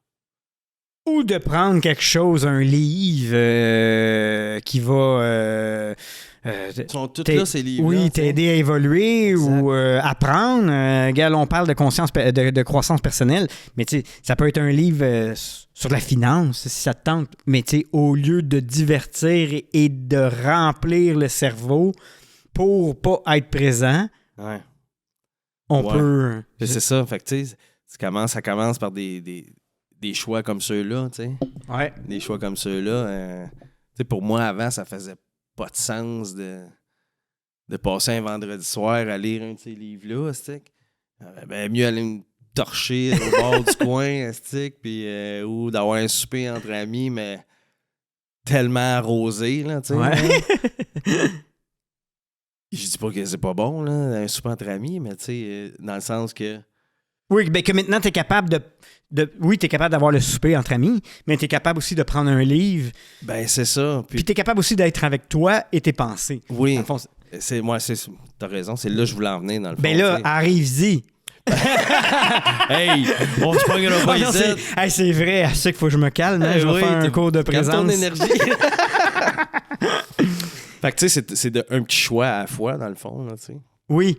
ou de prendre quelque chose, un livre qui va Ils sont tous là, ces livres-là. oui, t'aider à évoluer Exact. ou apprendre. Regarde, on parle de conscience, de croissance personnelle, mais tu sais, ça peut être un livre sur la finance, si ça te tente. Mais tu sais, au lieu de divertir et de remplir le cerveau pour pas être présent, Ouais. on Ouais. peut... Puis c'est ça. Fait que tu sais, ça commence par des choix comme ceux-là, tu sais. Ouais. Des choix comme ceux-là. Tu sais, pour moi, avant, ça faisait pas de sens de passer un vendredi soir à lire un de ces livres-là, stick. Ben, mieux aller me torcher au bord du coin, stick, puis ou d'avoir un souper entre amis, mais tellement arrosé, là, tu sais. Ouais. Hein. Je dis pas que c'est pas bon, là, un souper entre amis, mais tu sais, dans le sens que... Oui, ben que maintenant, tu es capable oui, tu es capable d'avoir le souper entre amis, mais tu es capable aussi de prendre un livre. Ben, c'est ça. Puis tu es capable aussi d'être avec toi et tes pensées. Oui. Dans le fond, T'as raison, c'est là que je voulais en venir, dans le fond. ben là, t'sais. arrive-y. Hey, on se pognera pas Ah non, ici. hey, c'est vrai, je sais qu'il faut que je me calme. Hein, je vais faire un cours de présence. Ton énergie. Fait que tu sais, c'est un petit choix à la fois, dans le fond, là, tu sais. Oui.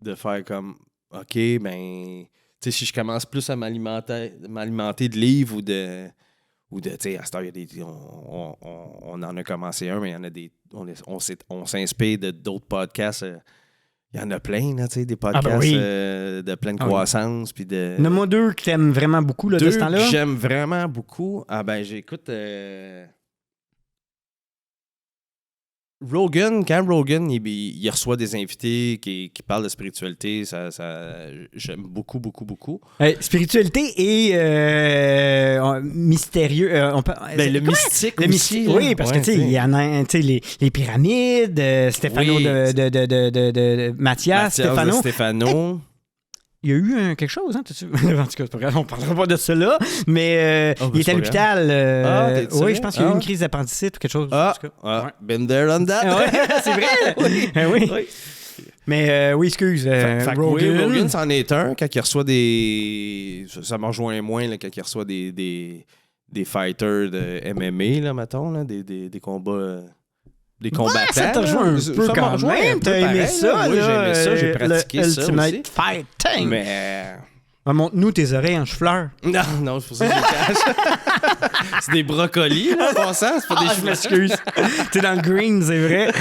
De faire comme, OK, ben, tu sais, si je commence plus à m'alimenter de livres ou de tu sais, à cette heure, il y a des, on en a commencé un, mais il y en a des, on s'inspire de d'autres podcasts. Il y en a plein, là, tu sais, des podcasts ben oui. de pleine croissance. Puis de... Nomme-moi deux que t'aimes vraiment beaucoup là, de ce temps-là. Que j'aime vraiment beaucoup. Ah ben, j'écoute Rogan. Quand Rogan, il reçoit des invités qui parlent de spiritualité, ça j'aime beaucoup, beaucoup, beaucoup. Spiritualité et mystérieux. Ben, le mystique le aussi. oui, parce que tu sais, il y en a tu sais, les pyramides, Stéphano Oui, de Mathias, Stéphano. Il y a eu quelque chose, hein? En tout cas, c'est pas grave, on parlera pas de cela, mais il est à l'hôpital. Oui, je pense qu'il y a eu une crise d'appendicite ou quelque chose. Ouais. Been there, done that. Ouais, c'est vrai. Oui. Mais oui, excuse. Rogan, c'en est un. Quand il reçoit des... Ça m'en rejoint moins, là, quand il reçoit des fighters de MMA, là, mettons, là, des combats... Des combattants. Ça te rejoint un peu quand même. T'as aimé ça, oui, j'ai aimé ça, j'ai pratiqué ça Ultimate aussi. Fighting. Mais... Montre-nous tes oreilles en chou-fleur. Non, c'est pour ça que je les cache. C'est des brocolis, là, en passant. C'est pas des Je m'excuse. T'es dans le green, c'est vrai.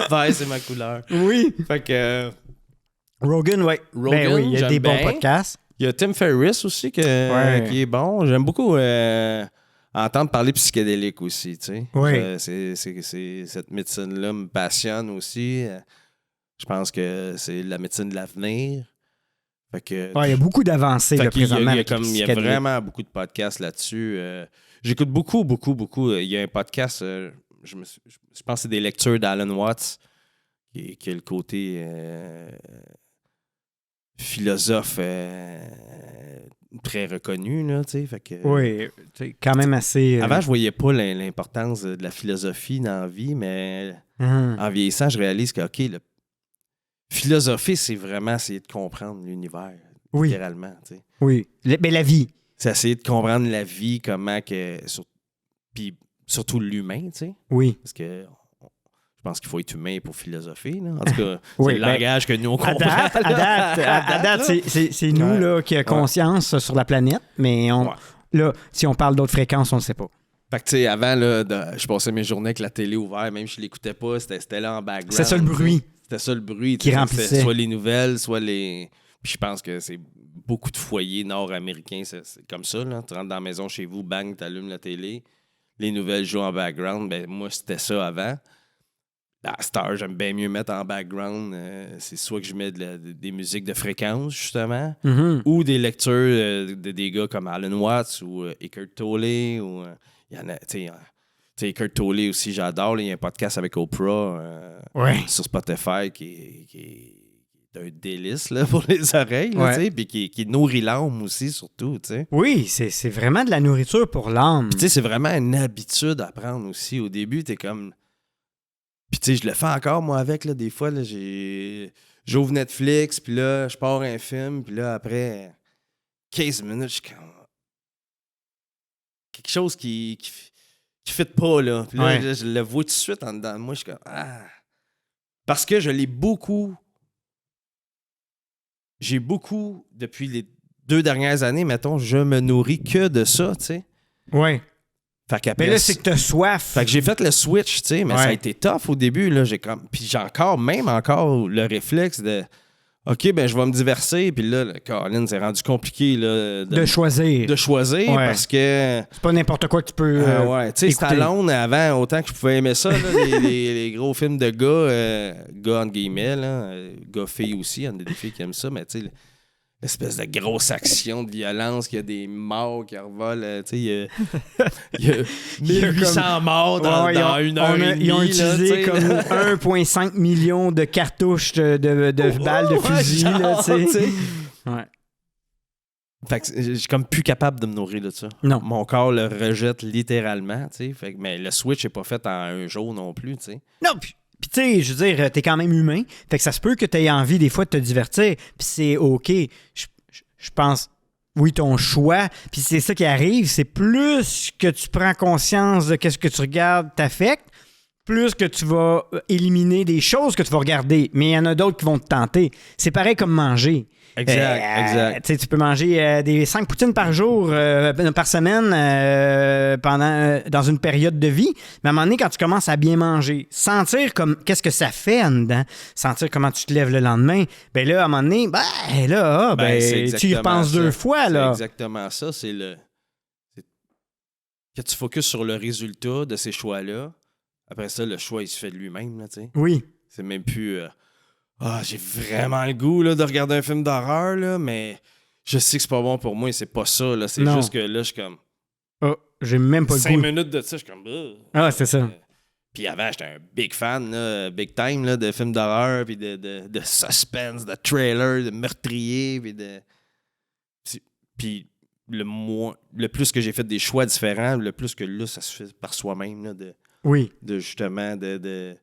Vert, c'est ma couleur. Oui. Fait que... Rogan, oui. Ben oui, il y a des bons podcasts. Il y a Tim Ferriss aussi qui est bon. J'aime beaucoup entendre parler psychédélique aussi, tu sais. Oui. Cette médecine-là me passionne aussi. Je pense que c'est la médecine de l'avenir. Fait que, il y a beaucoup d'avancées là, présentement. Il y a vraiment beaucoup de podcasts là-dessus. J'écoute beaucoup. Il y a un podcast, je pense que c'est des lectures d'Alan Watts, qui a le côté philosophe très reconnu, là, tu sais. Fait que, oui, c'est quand même assez... Avant, je voyais pas l'importance de la philosophie dans la vie, mais en vieillissant, je réalise que, OK, philosopher, c'est vraiment essayer de comprendre l'univers, littéralement, tu sais. Oui, mais la vie. C'est essayer de comprendre la vie, comment que... Puis surtout l'humain, tu sais. Oui. Parce que je pense qu'il faut être humain pour philosopher, là. En tout cas, c'est le langage que nous, on comprend. À date, c'est nous là, qui avons conscience sur la planète, mais là, si on parle d'autres fréquences, on ne le sait pas. Fait que, tu sais, avant, là, je passais mes journées avec la télé ouverte, même si je l'écoutais pas, c'était là en background. C'est ça le bruit. C'était ça le bruit. Qui remplissait. Soit les nouvelles, soit les... Puis je pense que c'est beaucoup de foyers nord-américains, c'est comme ça, là. Tu rentres dans la maison chez vous, bang, t'allumes la télé, les nouvelles jouent en background. Ben moi, c'était ça avant. À Star, j'aime bien mieux mettre en background. C'est soit que je mets des musiques de fréquence, justement, ou des lectures des gars comme Alan Watts ou Eckhart Tolle. Il y en a, tu sais, Eckhart Tolle aussi, j'adore. Il y a un podcast avec Oprah sur Spotify qui est un délice là, pour les oreilles, puis qui nourrit l'âme aussi, surtout. T'sais. Oui, c'est vraiment de la nourriture pour l'âme. Puis, c'est vraiment une habitude à prendre aussi. Au début, t'es comme... Puis, tu sais, je le fais encore, moi, avec, là, des fois, là, j'ouvre Netflix, puis là, je pars un film, puis là, après 15 minutes, je suis comme... quelque chose qui fit pas, là. Puis là, Ouais. je le vois tout de suite en dedans. Moi, je suis comme, ah. Parce que je l'ai beaucoup... J'ai beaucoup, depuis les 2 dernières années, mettons, je me nourris que de ça, tu sais. Ouais. Fait qu'après... Mais là, c'est que t'as soif. Fait que j'ai fait le switch, tu sais, mais Ouais. ça a été tough au début, là. Puis j'ai encore le réflexe de... OK, ben je vais me diverser. Puis là, Colin, c'est rendu compliqué là, de choisir. de choisir Ouais. parce que... C'est pas n'importe quoi que tu peux ouais, tu sais, écouter. Stallone, avant, autant que je pouvais aimer ça, là, les gros films de gars entre guillemets, là, gars-filles aussi, il y en a des filles qui aiment ça, mais tu sais, l'espèce de grosse action de violence, qu'il y a des morts qui revolent, tu sais, il y a 1800 morts dans une heure et demie. Ils ont utilisé là, comme 1,5 million de cartouches de balles de fusil, là, tu sais. Ouais. Fait que je suis comme plus capable de me nourrir de ça. Non. Mon corps le rejette littéralement, tu sais. Fait que, mais le switch n'est pas fait en un jour non plus, tu sais. Non, puis tu sais, je veux dire, t'es quand même humain. Fait que ça se peut que t'aies envie des fois de te divertir. Puis c'est OK. Je pense, oui, ton choix. Puis c'est ça qui arrive. C'est plus que tu prends conscience de qu'est-ce que tu regardes t'affecte, plus que tu vas éliminer des choses que tu vas regarder. Mais il y en a d'autres qui vont te tenter. C'est pareil comme manger. Exact. Tu peux manger des 5 poutines par jour, par semaine, dans une période de vie. Mais à un moment donné, quand tu commences à bien manger, sentir comme qu'est-ce que ça fait en dedans, sentir comment tu te lèves le lendemain, ben là, à un moment donné, tu y repenses 2 fois. Là. C'est exactement ça. Que tu focuses sur le résultat de ces choix-là. Après ça, le choix, il se fait de lui-même, là, tu sais. Oui. C'est même plus... j'ai vraiment le goût là, de regarder un film d'horreur, là, mais je sais que c'est pas bon pour moi et c'est pas ça. Là. C'est juste que là, je suis comme... j'ai même pas le 5 goût. minutes de ça, je suis comme... C'est ça. Puis avant, j'étais un big fan, là, big time, là, de films d'horreur, puis de suspense, de trailer, de meurtrier, puis le plus que j'ai fait des choix différents, le plus que là, ça se fait par soi-même, là, de justement, tu sais,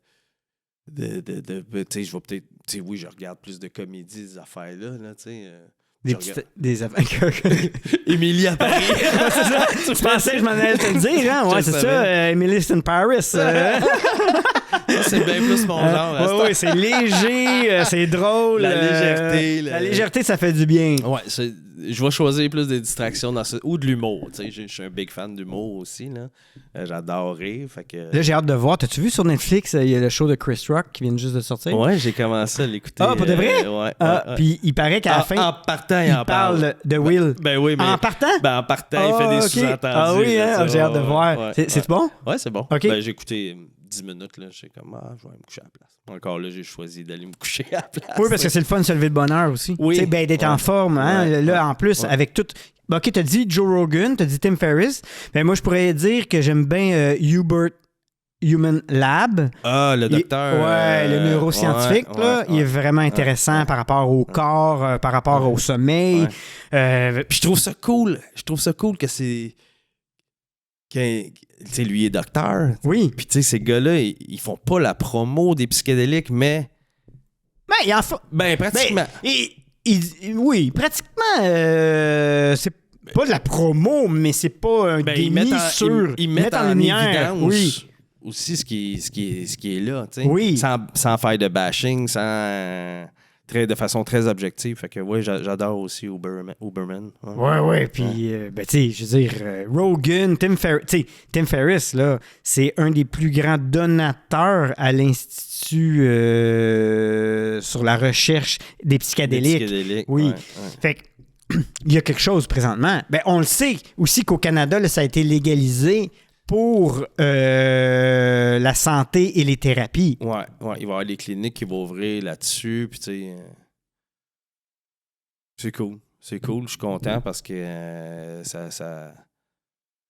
je vais peut-être, tu sais, oui, je regarde plus de comédies, des affaires-là, tu sais. Des affaires. Émilie à Paris. C'est ça. Tu pensais que je m'en allais te le dire, hein? Ouais, c'est ça. Emily in Paris. C'est bien plus mon genre. Oui, c'est léger, c'est drôle. La légèreté. La légèreté, ça fait du bien. Ouais, je vais choisir plus de distractions ou de l'humour. Tu sais, je suis un big fan d'humour aussi, là. J'adore rire. Fait que... Là, j'ai hâte de voir. T'as-tu vu sur Netflix, il y a le show de Chris Rock qui vient juste de sortir? Ouais, j'ai commencé à l'écouter. Ah, pour de vrai? Ouais. Puis il paraît qu'à la fin, en partant, il parle de Will. Ben oui, mais... En partant? En partant, il fait des sous-entendus. Ah oui, hein? J'ai hâte de voir. Ouais, c'est bon? Ouais, c'est bon. Okay. Ben, j'ai écouté 10 minutes, là. J'ai comme, je vais me coucher à la place. Encore là, j'ai choisi d'aller me coucher à la place. Oui, parce que c'est le fun de se lever de bonne heure aussi. Oui. Tu sais, d'être en forme. Hein? Là, en plus, avec tout... OK, t'as dit Joe Rogan, t'as dit Tim Ferriss. Ben moi, je pourrais dire que j'aime bien Hubert Human Lab. Ah, le docteur. Le neuroscientifique, il est vraiment intéressant par rapport au corps, par rapport au sommeil. Puis je trouve ça cool. Je trouve ça cool que c'est... Tu sais, lui est docteur. Oui. Puis tu sais, ces gars-là, ils font pas la promo des psychédéliques, mais... Ben, il en faut... Ben, pratiquement. Oui, pratiquement, c'est pas de la promo, mais c'est pas un déni sur... Ils mettent en lumière. Évidence aussi ce qui est là, tu sais. Oui. Sans faire de bashing, de façon très objective. Fait que oui, j'adore aussi Uberman. Ouais. Puis, tu sais, je veux dire, Rogan, Tim Ferriss, là, c'est un des plus grands donateurs à l'Institut sur la recherche des psychédéliques. Oui. Fait que, il y a quelque chose présentement. Ben, on le sait aussi qu'au Canada, là, ça a été légalisé pour la santé et les thérapies. Ouais. Il va y avoir des cliniques qui vont ouvrir là-dessus. Puis, tu sais, c'est cool. C'est cool. Je suis content parce que ça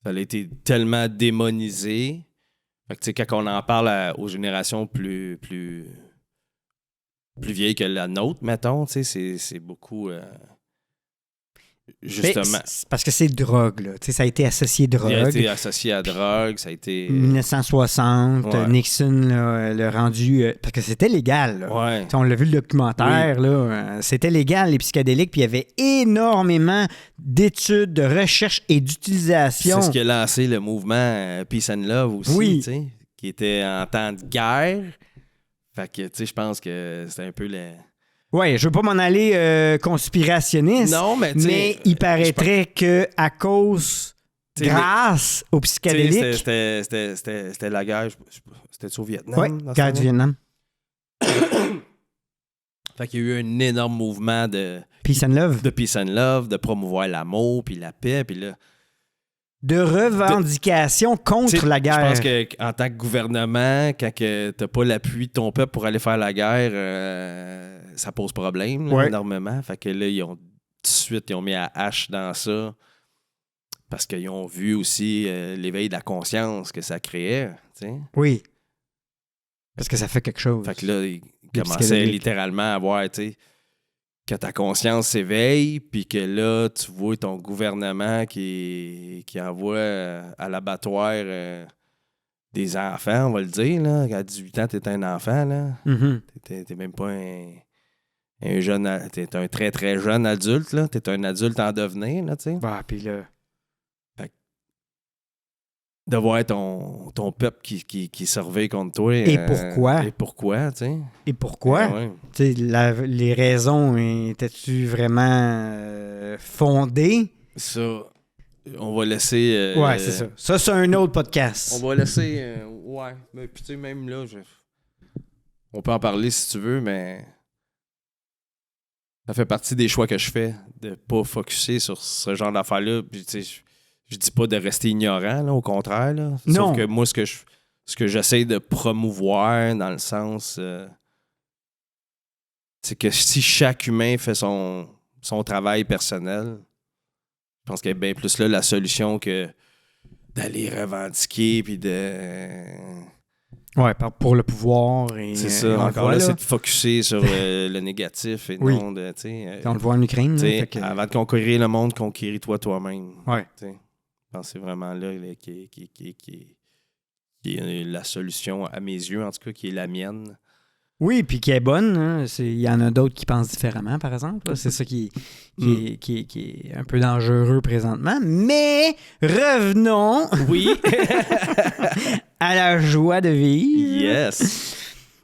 a été tellement démonisé. Fait que, tu sais, quand on en parle aux générations plus vieilles que la nôtre, mettons, tu sais, c'est beaucoup... Justement. Parce que c'est drogue, là. Tu sais, ça a été associé drogue. Il a été associé à drogue, ça a été... 1960, Ouais. Nixon l'a rendu... parce que c'était légal, là. Ouais. Tu sais, on l'a vu le documentaire, là. C'était légal, les psychédéliques, puis il y avait énormément d'études, de recherche et d'utilisation. C'est ce qui a lancé le mouvement Peace and Love aussi, Oui. tu sais, qui était en temps de guerre. Fait que, tu sais, je pense que c'était un peu le... Ouais, je veux pas m'en aller conspirationniste, Non, mais tu sais... mais il paraîtrait que à cause, T'sais, grâce aux Tu sais, psychédéliques... c'était la guerre, c'était au Vietnam. Oui, dans ce guerre du temps-là? Vietnam. Fait qu'il y a eu un énorme mouvement de Peace and love. peace and love, de promouvoir l'amour, puis la paix, puis là... De revendication contre T'sais, la guerre. Je pense qu'en tant que gouvernement, quand tu n'as pas l'appui de ton peuple pour aller faire la guerre, ça pose problème là, Ouais. énormément. Fait que là, tout de suite, ils ont mis à hache dans ça parce qu'ils ont vu aussi l'éveil de la conscience que ça créait. T'sais. Oui. Parce que ça fait quelque chose. Fait que là, ils Les commençaient psychédéliques. littéralement à voir, tu sais, que ta conscience s'éveille, puis que là, tu vois ton gouvernement qui envoie à l'abattoir des enfants, on va le dire. Là. À 18 ans, t'es un enfant. Là. Mhm. T'es même pas un jeune... T'es un très, très jeune adulte. Là. T'es un adulte en devenir, là, tu sais. Ah, puis là... De voir ton peuple qui surveille contre toi. Et pourquoi? Et pourquoi, tu sais. Et pourquoi? Ouais. Tu sais, les raisons étaient-tu vraiment fondées? Ça, on va laisser... Ouais, c'est ça. Ça, c'est un autre podcast. On va laisser... ouais. Mais puis tu sais, même là, on peut en parler si tu veux, mais... Ça fait partie des choix que je fais, de pas focusser sur ce genre d'affaires-là. Puis tu sais, je dis pas de rester ignorant, là, au contraire. Là. Non. Sauf que moi, ce que j'essaie de promouvoir, dans le sens... c'est que si chaque humain fait son travail personnel, je pense qu'il y a bien plus là la solution que d'aller revendiquer puis de... Ouais, pour le pouvoir. Et, C'est et ça, on le encore voit, là, c'est de focusser sur le négatif et Oui. non de... tu sais, On le voit en Ukraine. Là, t'sais, fait que- avant de conquérir le monde, conquéris-toi toi-même. Ouais. T'sais. Je pense que c'est vraiment là qui est la solution, à mes yeux, en tout cas, qui est la mienne. Oui, puis qui est bonne. Hein. Il y en a d'autres qui pensent différemment, par exemple. là. C'est ça qui est un peu dangereux présentement. Mais revenons Oui! à la joie de vivre. Yes!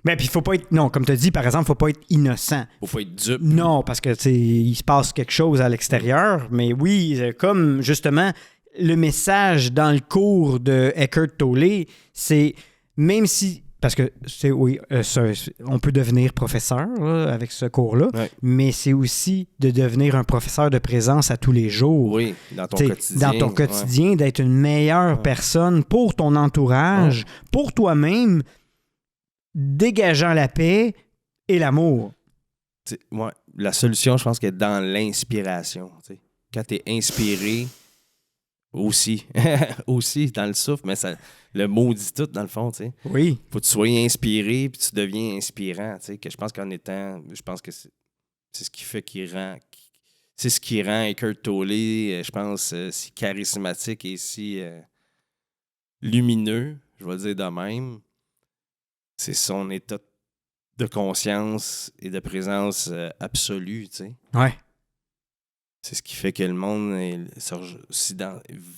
Mais puis il faut pas être... Non, comme tu as dit, par exemple, faut pas être innocent. Faut pas être dupe. Non, parce que, tu sais, il se passe quelque chose à l'extérieur. Mais oui, comme, justement, le message dans le cours de Eckhart Tolle, c'est même si... Parce que, on peut devenir professeur là, avec ce cours-là, Ouais. mais c'est aussi de devenir un professeur de présence à tous les jours. Oui, dans ton T'sais, quotidien. dans ton quotidien, d'être une meilleure personne pour ton entourage, pour toi-même, dégageant la paix et l'amour. Ouais, la solution, je pense qu'elle est dans l'inspiration. T'sais. Quand tu es inspiré, aussi, aussi dans le souffle, mais ça, le mot dit tout dans le fond. T'sais. Oui. Faut que tu sois inspiré puis tu deviens inspirant. T'sais, que je pense qu'en étant, je pense que c'est ce qui fait c'est ce qui rend Eckhart Tolle, je pense, si charismatique et si lumineux, je vais le dire de même. C'est son état de conscience et de présence absolue, tu sais. Ouais. C'est ce qui fait que le monde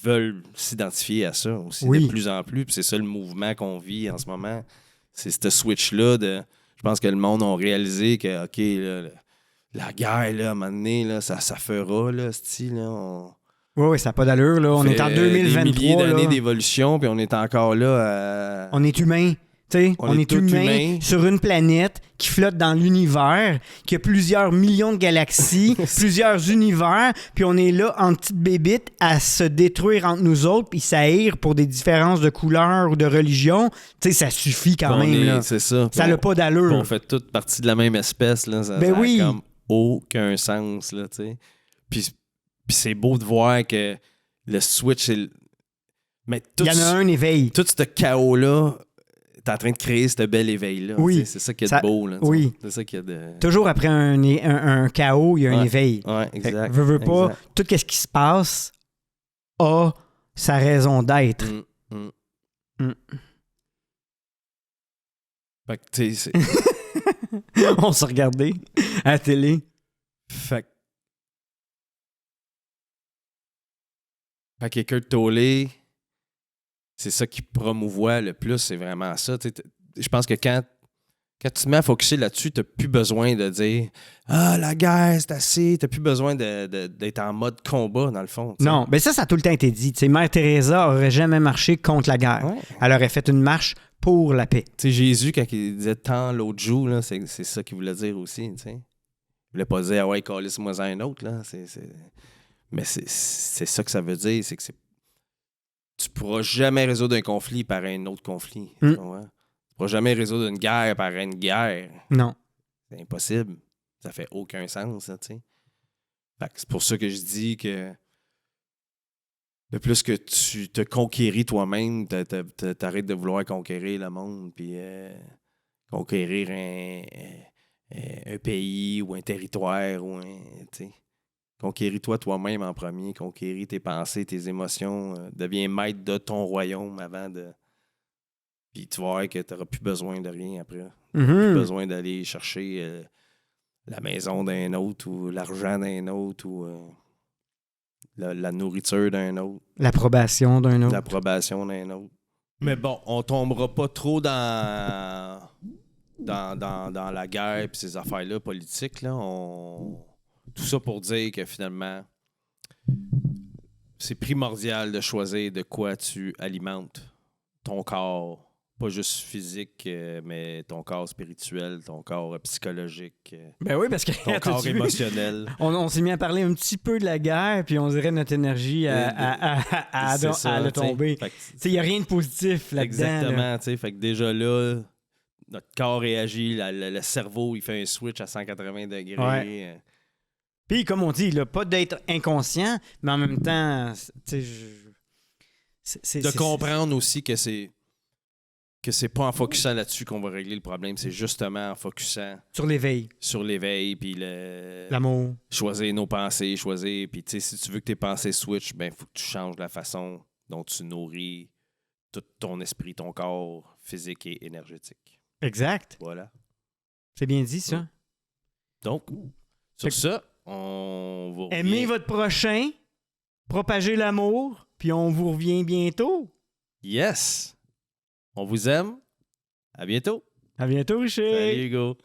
veulent s'identifier à ça aussi Oui. de plus en plus. Puis c'est ça le mouvement qu'on vit en ce moment. C'est ce switch-là de... Je pense que le monde a réalisé que, OK, là, la guerre, là, à un moment donné, là, ça fera, là, style, là, Oui, ça n'a pas d'allure, là. On est en 2023, des milliers d'années là. d'évolution, puis on est encore là à... On est humain. T'sais, on est tout humain humain. sur une planète qui flotte dans l'univers, qui a plusieurs millions de galaxies, plusieurs univers, puis on est là en petite bébite à se détruire entre nous autres, puis s'haïr pour des différences de couleur ou de religion. Tu sais, ça suffit quand même. Là. C'est ça. Ça n'a pas d'allure. On fait toutes partie de la même espèce. Là. Ça, Ben ça oui. a comme aucun sens. Là, puis c'est beau de voir que le switch... Mais tout Il y en a un éveil. tout ce chaos-là... t'es en train de créer ce bel éveil-là. Oui. C'est ça qui est de beau. Là, oui. C'est ça qui est de... Toujours après un chaos, il y a un éveil. Ouais, exact. Veux pas, exact. tout ce qui se passe a sa raison d'être. Fait que, tu sais, On se regardait à la télé. Fait que Kurt Tolley, c'est ça qui promouvoit le plus, c'est vraiment ça. Je pense que quand tu te mets à focusser là-dessus, tu n'as plus besoin de dire « Ah, la guerre, c'est assez ». Tu n'as plus besoin d'être en mode combat, dans le fond. T'sais. Non, mais ça a tout le temps été dit. T'sais, Mère Teresa n'aurait jamais marché contre la guerre. Ouais. Elle aurait fait une marche pour la paix. T'sais, Jésus, quand il disait « tant l'autre joue », là, c'est ça qu'il voulait dire aussi. T'sais. Il voulait pas dire « Ah ouais, calisse-moi un autre ». Là. Mais c'est ça que ça veut dire, c'est que tu pourras jamais résoudre un conflit par un autre conflit. Tu pourras jamais résoudre une guerre par une guerre. Non. C'est impossible. Ça fait aucun sens, tu sais. C'est pour ça que je dis que le plus que tu te conquéris toi-même, t'arrêtes de vouloir conquérir le monde, puis conquérir un pays ou un territoire ou tu sais. Conquéris-toi toi-même en premier, conquéris tes pensées, tes émotions, deviens maître de ton royaume avant de... Puis tu vas voir que tu n'auras plus besoin de rien après. Plus besoin d'aller chercher la maison d'un autre ou l'argent d'un autre ou la nourriture d'un autre. L'approbation d'un autre. L'approbation d'un autre. Mais bon, on tombera pas trop dans la guerre et ces affaires-là politiques. Là. Tout ça pour dire que finalement, c'est primordial de choisir de quoi tu alimentes ton corps. Pas juste physique, mais ton corps spirituel, ton corps psychologique, ben oui, parce que ton corps émotionnel. On s'est mis à parler un petit peu de la guerre, puis on dirait notre énergie à le tomber. Il n'y a rien de positif là-dedans. Exactement. Là. Fait que déjà là, notre corps réagit, le cerveau il fait un switch à 180 degrés. Ouais. Puis, comme on dit, là, pas d'être inconscient, mais en même temps, de comprendre aussi que c'est pas en focusant là-dessus qu'on va régler le problème, c'est justement en focusant sur l'éveil. Sur l'éveil, puis l'amour. Choisir nos pensées, puis tu sais, si tu veux que tes pensées switchent, ben il faut que tu changes la façon dont tu nourris tout ton esprit, ton corps physique et énergétique. Exact. Voilà. C'est bien dit, ça. Donc, sur ça, on vous revient. Aimez votre prochain, propagez l'amour, puis on vous revient bientôt. Yes! On vous aime. À bientôt. À bientôt, Richard. Salut, Hugo.